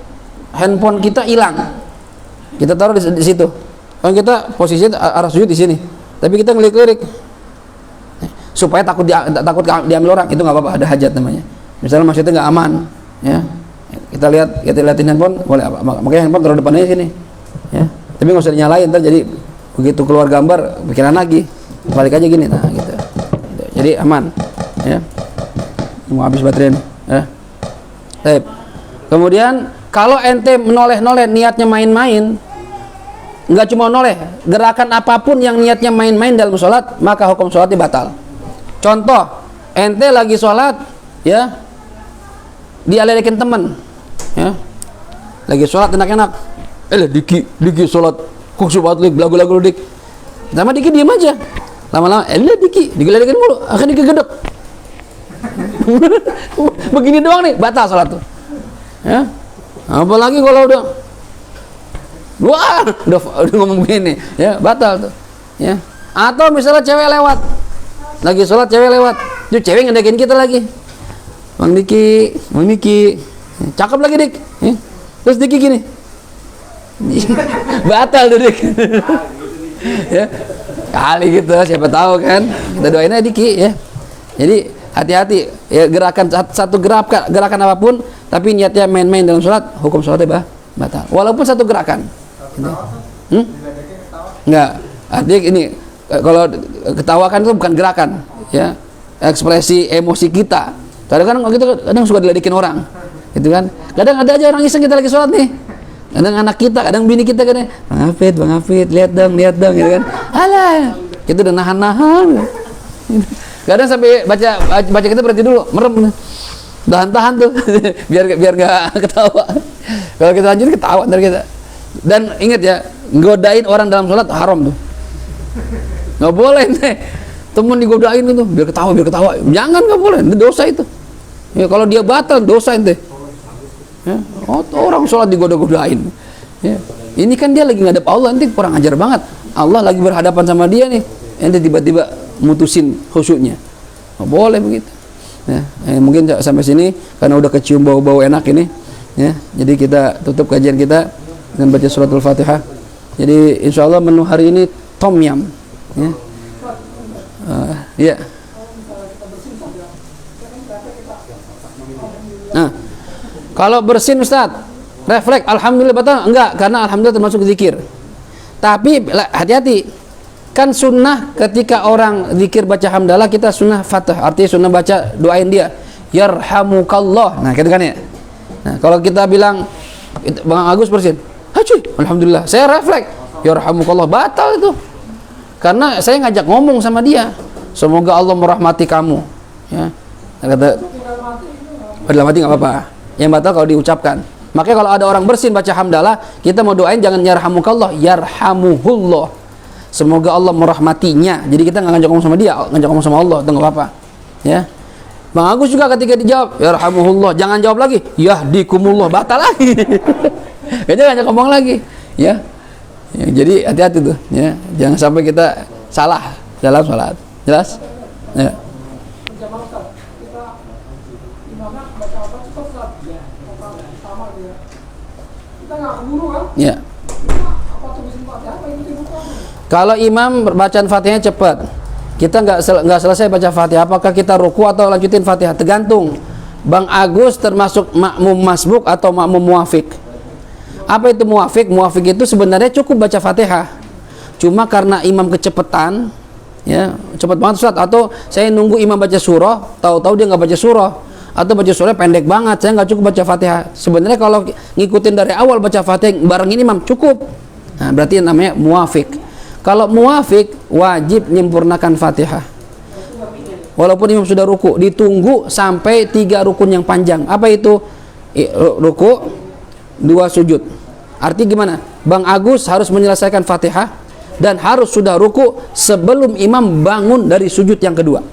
S2: handphone kita hilang, kita taruh di situ. Kan kita posisi arah sujud di sini, tapi kita ngelirik-lirik supaya takut diambil orang, itu nggak apa-apa, ada hajat namanya. Misalnya masjidnya nggak aman, ya. Kita liatin handphone boleh, apa makanya handphone taruh depannya sini, ya, tapi nggak usah dinyalain, jadi begitu keluar gambar pikiran lagi, balik aja gini, nah gitu, jadi aman, ya. Mau habis baterai, ya. Kemudian kalau ente menoleh niatnya main-main, nggak cuma noleh, gerakan apapun yang niatnya main-main dalam sholat, maka hukum sholatnya batal. Contoh, ente lagi sholat, ya, dialekin temen, ya, lagi sholat enak-enak, Diki sholat khusyuk banget, lagu-lagu dik, sama Diki diem aja, lama-lama, Diki digeledekin mulu, akhirnya Diki gedek, begini doang nih, batal sholat tuh, ya. Apalagi kalau udah ngomong begini, ya, batal tuh, ya. Atau misalnya cewek lewat, lagi sholat cewek lewat, tuh cewek ngedekin kita lagi, Bang Diki, cakep lagi Dik, terus Diki gini, batal tuh Dik, ya, kali gitu, siapa tahu kan, kita doain aja Diki, ya. Jadi hati-hati, ya, gerakan apapun, tapi niatnya main-main dalam sholat, hukum sholatnya batal, walaupun satu gerakan, enggak, adik ini kalau ketawakan itu bukan gerakan, ya, ekspresi emosi kita. Kadang suka diledekin orang, gitu kan. Kadang ada aja orang iseng, kita lagi sholat nih, kadang anak kita, kadang bini kita, kadang Bang Hafid, lihat dong, gitu kan. Alah, kita udah nahan. Kadang sampai baca kita berhenti dulu, merem, tahan tuh, biar nggak ketawa. Kalau kita lanjut ketawa ntar kita. Dan ingat ya, godain orang dalam sholat haram tuh, nggak boleh nih. Temen digodain itu, biar ketawa, jangan, nggak boleh, itu dosa itu, ya. Kalau dia batal, dosa ente, ya. Orang sholat digoda-godain, ya. Ini kan dia lagi ngadep Allah, nanti kurang ajar banget. Allah lagi berhadapan sama dia nih, ente tiba-tiba mutusin khusyuknya, nggak boleh begitu, ya. Mungkin sampai sini karena udah kecium bau-bau enak ini, ya. Jadi kita tutup kajian kita dengan baca suratul Fatihah. Jadi insya Allah menu hari ini tom yum, ya. Ya. Nah, kalau bersin Ustaz, refleks, alhamdulillah batal? Enggak, karena alhamdulillah termasuk zikir. Tapi hati-hati, kan sunnah ketika orang zikir baca hamdalah, kita sunnah fatah, artinya sunnah baca doain dia, yarhamukallah. Nah, gitu kan ya. Nah, kalau kita bilang Bang Agus bersin, alhamdulillah, saya refleks, yarhamukallah, batal itu. Karena saya ngajak ngomong sama dia, semoga Allah merahmati kamu, ya. Kata dalam hati nggak apa-apa, yang batal kalau diucapkan. Makanya kalau ada orang bersin baca hamdalah, kita mau doain jangan yarhamukallah, yarhamuhullah, semoga Allah merahmatinya. Jadi kita nggak ngajak ngomong sama dia, ngajak ngomong sama Allah, itu nggak apa-apa, ya. Bang Agus juga ketika dijawab yarhamuhullah, jangan jawab lagi yahdikumullah, batal lagi. Kita ngajak ngomong lagi, ya. Ya, jadi hati-hati tuh, ya, jangan sampai kita salah dalam sholat. Jelas? Ya. Ya. Kalau imam bacaan Fatihahnya cepat,
S1: kita nggak selesai baca Fatihah, apakah kita ruku atau lanjutin Fatihah? Tergantung. Bang Agus termasuk makmum masbuk atau makmum muafik. Apa itu muafik? Muafik itu sebenarnya cukup baca Fatihah. Cuma karena imam kecepatan, ya cepat banget Ustaz, atau saya nunggu imam baca surah, tahu-tahu dia nggak baca surah, atau baca surah pendek banget, saya nggak cukup baca Fatihah. Sebenarnya kalau ngikutin dari awal baca Fatihah barengin imam cukup. Nah, berarti namanya muafik. Kalau muafik wajib menyempurnakan Fatihah. Walaupun imam sudah ruku, ditunggu sampai 3 rukun yang panjang. Apa itu? Ruku, 2 sujud. Artinya gimana? Bang Agus harus menyelesaikan Fatihah dan harus sudah ruku sebelum imam bangun dari sujud yang kedua.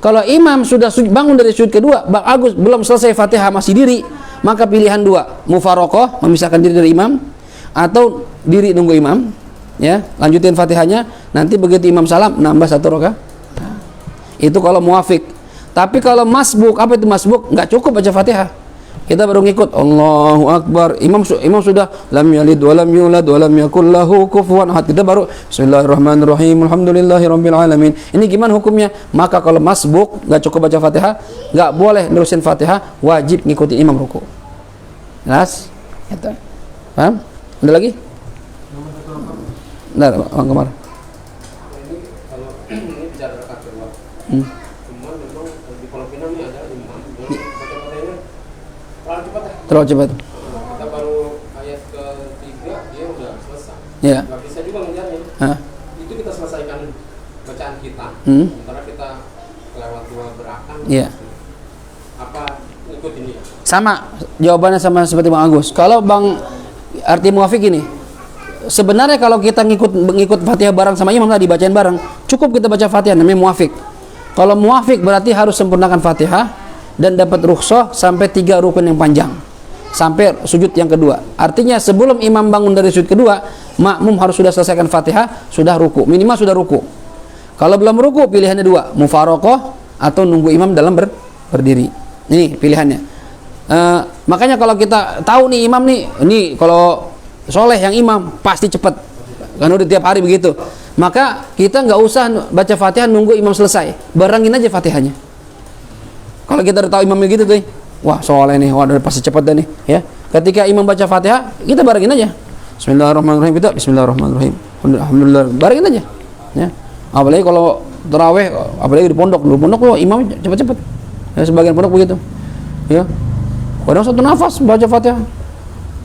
S1: Kalau imam sudah bangun dari sujud kedua, Bang Agus belum selesai Fatihah masih diri, maka pilihan 2, mufarokoh, memisahkan diri dari imam, atau diri nunggu imam, ya, lanjutin Fatihahnya, nanti begitu imam salam nambah 1 rakaat. Itu kalau muafik. Tapi kalau masbuk, apa itu masbuk? Nggak cukup baca Fatihah. Kita baru ngikut Allahu Akbar. Imam sudah lam yalid wa lam yulad wa lam yakul lahu kufuwan ahad. Kita baru Bismillahirrahmanirrahim. Alhamdulillahirabbil alamin. Ini gimana hukumnya? Maka kalau masbuk nggak cukup baca Fatihah, nggak boleh nerusin Fatihah, wajib ngikutin imam ruku. Jelas? Gitu. Paham? Ada lagi? Bentar, Bang Komar.
S3: Ini bicara rakaat kedua. Cuma memang di Filipina ini ada imam baca-bacanya terlalu cepat ya.
S1: Terlalu cepat.
S3: Kita baru ayat ke-3 dia udah selesai.
S1: Ya.
S3: Nggak bisa juga ngejarnya. Itu kita selesaikan bacaan kita. Sementara kita lewat 2 gerakan.
S1: Iya.
S3: Apa ikut ini?
S1: Sama, jawabannya sama seperti Bang Agus. Kalau Bang arti muafik ini, sebenarnya kalau kita ngikut Fatihah bareng sama imam tadi, bacain bareng, cukup kita baca Fatihah, namanya muafik. Kalau muafik berarti harus sempurnakan Fatihah dan dapat rukhsah sampai 3 rukun yang panjang, sampai sujud yang kedua. Artinya sebelum imam bangun dari sujud kedua, makmum harus sudah selesaikan Fatihah, sudah ruku, minimal sudah ruku. Kalau belum ruku, pilihannya 2, mufarokoh atau nunggu imam dalam berdiri. Ini pilihannya. Makanya kalau kita tahu nih imam nih kalau soleh yang imam pasti cepat, karena udah tiap hari begitu. Maka kita nggak usah baca Fatihah nunggu imam selesai, barengin aja Fatihahnya. Kalau kita udah tahu imamnya gitu tuh, wah soleh nih, wah udah pasti cepat dah nih, ya. Ketika imam baca Fatihah, kita barengin aja. Bismillahirrahmanirrahim, kita Bismillahirrahmanirrahim. Alhamdulillah, barengin aja, ya. Apalagi kalau taraweh, apalagi di pondok, loh imam cepat-cepat. Ya, sebagian pondok begitu, ya. Kadang 1 nafas baca Fatihah.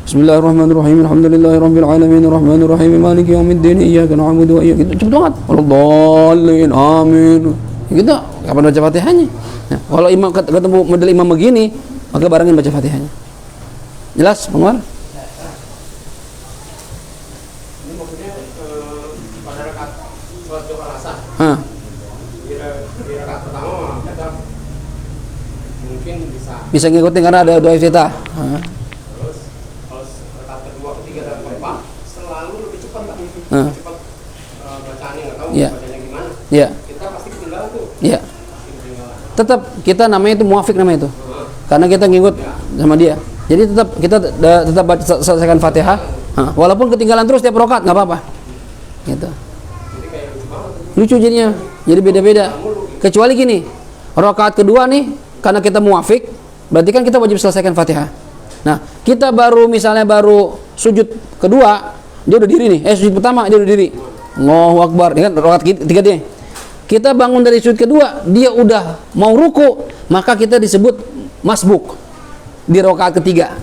S1: Bismillahirrahmanirrahim. Alhamdulillahirabbil alamin arrahmanir rahim maliki yaumiddin iyyaka na'budu wa iyyaka nasta'in. Cepet banget. Walladzallin amin. Gitu. Kapan baca Fatihahnya? Nah, kalau imam ketemu model imam begini, maka barengin baca Fatihahnya. Jelas, Bang Umar?
S3: Ini maksudnya pada rakaat sholat Zuhur Asar. Di rakaat pertama kita mungkin bisa
S1: Ngikutin karena ada doa iftitah.
S3: cepat bacaannya nggak tahu bacanya gimana.
S1: Iya.
S3: Kita pasti ketinggalan tuh.
S1: Iya. Tetap kita namanya itu muafik namanya itu. Karena kita ngikut sama dia. Jadi tetap kita tetap selesaikan Fatihah. Walaupun ketinggalan terus tiap rakaat nggak apa-apa. Gitu.
S3: Jadi kayak
S1: Lucu jadinya. Jadi beda-beda. Kecuali gini. Rakaat kedua nih karena kita muafik, berarti kan kita wajib selesaikan Fatihah. Nah, kita misalnya baru sujud kedua, dia udah diri nih. Sujud pertama dia udah diri. Allahu Akbar. Ini kan rakaat ketiga dia. Kita bangun dari sujud kedua, dia udah mau ruku, maka kita disebut masbuk di rakaat ketiga.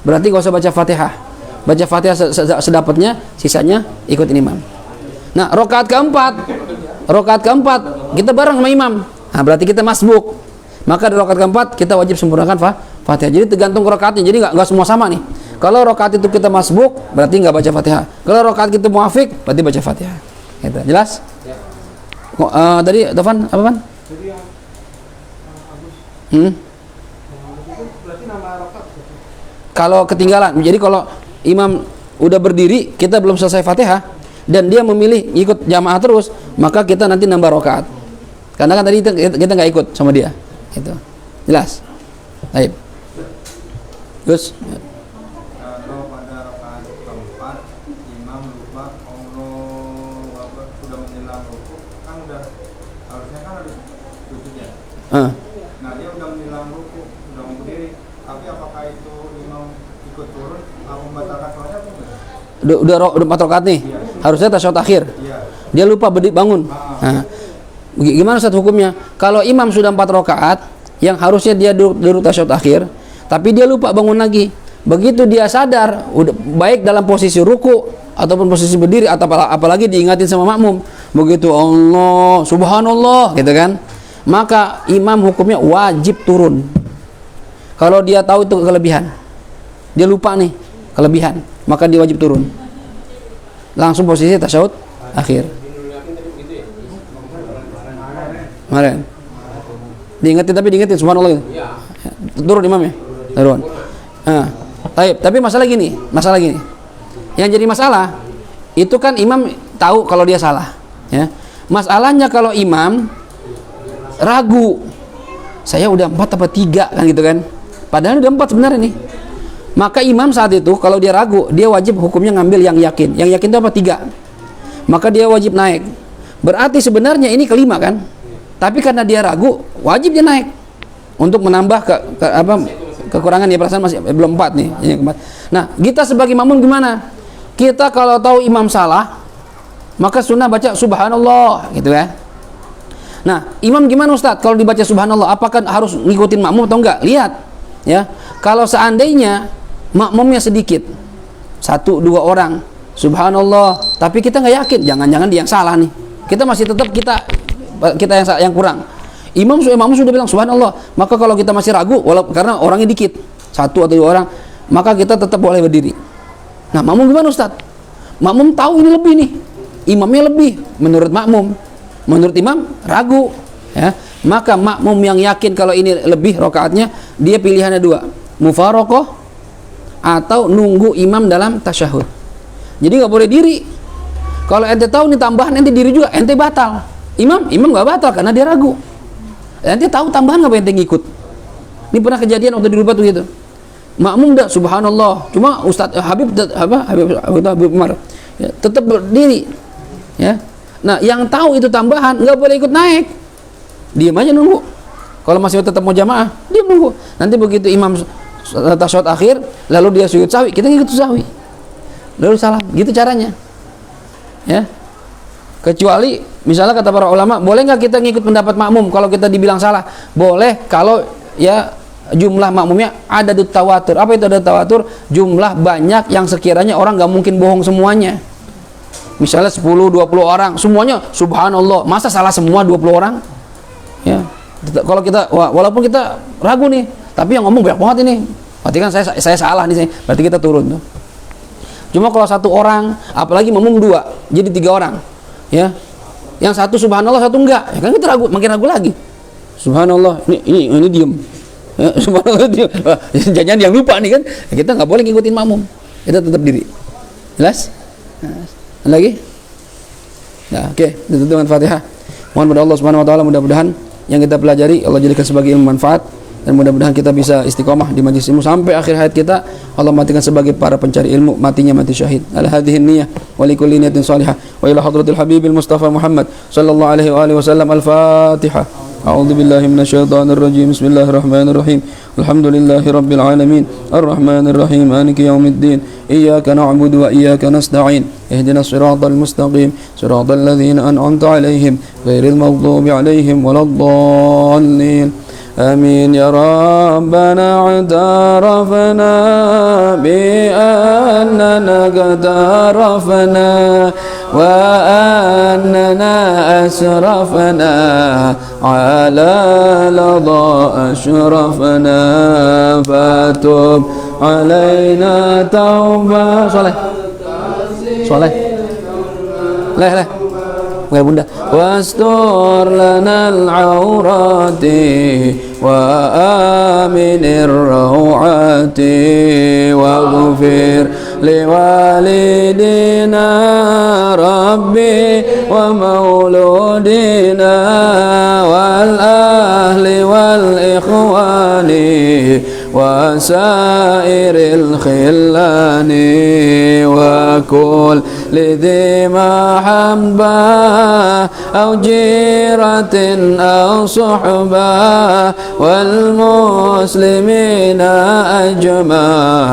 S1: Berarti gak usah baca Fatihah. Baca Fatihah sedapatnya, sisanya ikutin imam. Nah, rakaat keempat kita bareng sama imam. Nah, berarti kita masbuk. Maka di rakaat keempat kita wajib sempurnakan Fatihah. Jadi tergantung rakaatnya. Jadi nggak semua sama nih. Kalau rakaat itu kita masbuk, berarti nggak baca Fatihah. Kalau rakaat kita muafik, berarti baca Fatihah. Gitu. Jelas?
S3: ya.
S1: Tadi Tovan apa Van?
S3: Jadi yang berarti nama rakaat.
S1: Kalau ketinggalan, jadi kalau imam udah berdiri, kita belum selesai Fatihah dan dia memilih ikut jamaah terus, maka kita nanti nambah rakaat. Karena kan tadi kita nggak ikut sama dia. Gitu. Jelas? Baik. Terus
S4: kalau pada rakaat keempat imam lupa Allahu Akbar sudah menjelang ruku kan udah harusnya kan ada sujudnya. Nah dia udah menjelang ruku, udah mau berdiri, tapi apakah itu imam ikut turun atau membatalkan sholatnya atau enggak?
S2: Udah 4 rakaat nih. Iya. Harusnya tasyahud akhir. Iya. Dia lupa berdiri bangun. Nah, gimana Ustaz hukumnya? Kalau imam sudah 4 rakaat yang harusnya dia duduk tasyahud akhir, tapi dia lupa bangun lagi. Begitu dia sadar, udah baik dalam posisi ruku ataupun posisi berdiri atau apalagi diingatin sama makmum, begitu Allah, subhanallah gitu kan, maka imam hukumnya wajib turun. Kalau dia tahu itu kelebihan, dia lupa nih kelebihan, maka dia wajib turun. Langsung posisi tasyahud akhir. Kemarin diingetin subhanallah gitu. Turun imamnya, turun. Tapi masalah gini. Yang jadi masalah itu kan imam tahu kalau dia salah, ya. Masalahnya kalau imam ragu, saya udah 4 apa 3 kan gitu kan. Padahal udah 4 sebenarnya nih. Maka imam saat itu kalau dia ragu, dia wajib hukumnya ngambil yang yakin. Yang yakin itu apa? 3. Maka dia wajib naik. Berarti sebenarnya ini kelima kan? Tapi karena dia ragu, wajib dia naik untuk menambah kekurangan ya, perasaan masih belum 4 nih. Nah, kita sebagai makmum gimana? Kita kalau tahu imam salah, maka sunnah baca subhanallah gitu ya. Nah, imam gimana Ustaz? Kalau dibaca subhanallah, apakah harus ngikutin makmum atau enggak? Lihat ya. Kalau seandainya makmumnya sedikit, 1-2 orang subhanallah, tapi kita nggak yakin, jangan-jangan dia yang salah nih. Kita masih tetap kita yang kurang. Imam sudah bilang subhanallah, maka kalau kita masih ragu, karena orangnya dikit, 1 atau 2 orang, maka kita tetap boleh berdiri. Nah, makmum gimana Ustaz? Makmum tahu ini lebih nih, imamnya lebih, menurut makmum, menurut imam ragu, ya. Maka makmum yang yakin kalau ini lebih rakaatnya, dia pilihannya 2, mufaraqah atau nunggu imam dalam tasyahud. Jadi nggak boleh diri. Kalau ente tahu nih tambahan, ente diri juga, ente batal. Imam nggak batal karena dia ragu. Ente tahu tambahan nggak ente ngikut. Ini pernah kejadian waktu di Rupa tuh gitu. Makmum dah subhanallah, cuma Ustadz Habib Umar ya, tetap berdiri. Ya. Nah, yang tahu itu tambahan nggak boleh ikut naik. Diam aja nunggu. Kalau masih tetap mau jamaah, dia nunggu. Nanti begitu imam tasyahud akhir, lalu dia sujud sahwi, kita ngikut sahwi. Lalu salam, gitu caranya. Ya. Kecuali misalnya kata para ulama, boleh nggak kita ngikut pendapat makmum kalau kita dibilang salah? Boleh kalau ya jumlah makmumnya ada tawatur. Apa itu ada tawatur? Jumlah banyak yang sekiranya orang nggak mungkin bohong semuanya. Misalnya 10-20 orang, semuanya subhanallah. Masa salah semua 20 orang? Ya. Kalau kita walaupun kita ragu nih, tapi yang ngomong banyak banget ini. Berarti kan saya salah nih, berarti kita turun tuh. Cuma kalau 1 orang, apalagi makmum 2, jadi 3 orang. Ya. Yang 1 subhanallah, 1 enggak. Ya kan kita ragu, makin ragu lagi. Subhanallah, ini diem. Ya, subhanallah diem. Jangan yang lupa nih kan. Ya, kita nggak boleh ngikutin makmum. Kita tetap diri. Jelas? Nah, lagi? Nah, oke, itu dengan Fatihah. Mohon pada Allah Subhanahu wa taala mudah-mudahan yang kita pelajari Allah jadikan sebagai ilmu manfaat, dan mudah-mudahan kita bisa istiqomah di majlis ilmu sampai akhir hayat kita. Allah matikan sebagai para pencari ilmu, matinya mati syahid. Ala hadhihi niyyah wa likulli niyatin salihah wa ila hadratil habibil mustafa Muhammad sallallahu alaihi wa alihi wasallam. Al-Fatihah. A'udzu billahi minasyaitonir rajim. Bismillahirrahmanirrahim. Alhamdulillahi rabbil alamin. Arrahmanir rahim. Maliki yaumiddin. Iyyaka na'budu wa iyyaka nasta'in. Ihdinas siratal mustaqim. Siratal ladzina an'amta 'alaihim ghairil maghdubi 'alaihim waladdallin. آمين يا ربنا اعترفنا بأننا قد عرفنا وأننا أسرفنا على لظى أشرفنا فتب علينا توبة صلي لا Bukan bunda. Wastur lanal aurati wa aminir rawati waghfir liwalidina rabbi wa mauludina wal ahli wal ikhwani
S1: وسائر الخلان وكل لذي محبة أو جيرة أو صحبة والمسلمين أجمع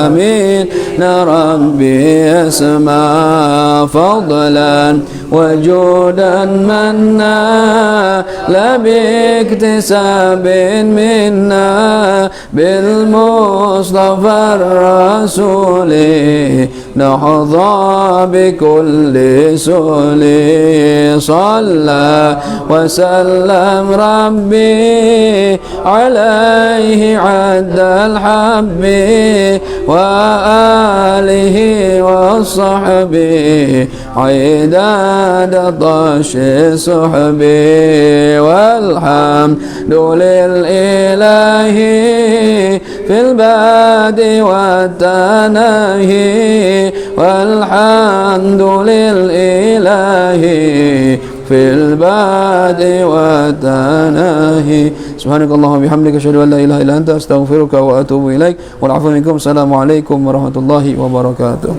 S1: آمين ربي اسمع فضلا وجودا منا لا باكتساب منا بالمصطفى الرسول نحظى بكل سؤل صلى وسلم ربي عليه عد الحب وآله وصحبه عداد طش صحبه والحمد للإله في البادئ والتناهي والحمد للإله في البادئ والتناهي سبحانك اللهم وبحمدك أشهد أن لا إله إلا أنت أستغفرك وأتوب إليك والعفو منكم السلام عليكم ورحمة الله وبركاته.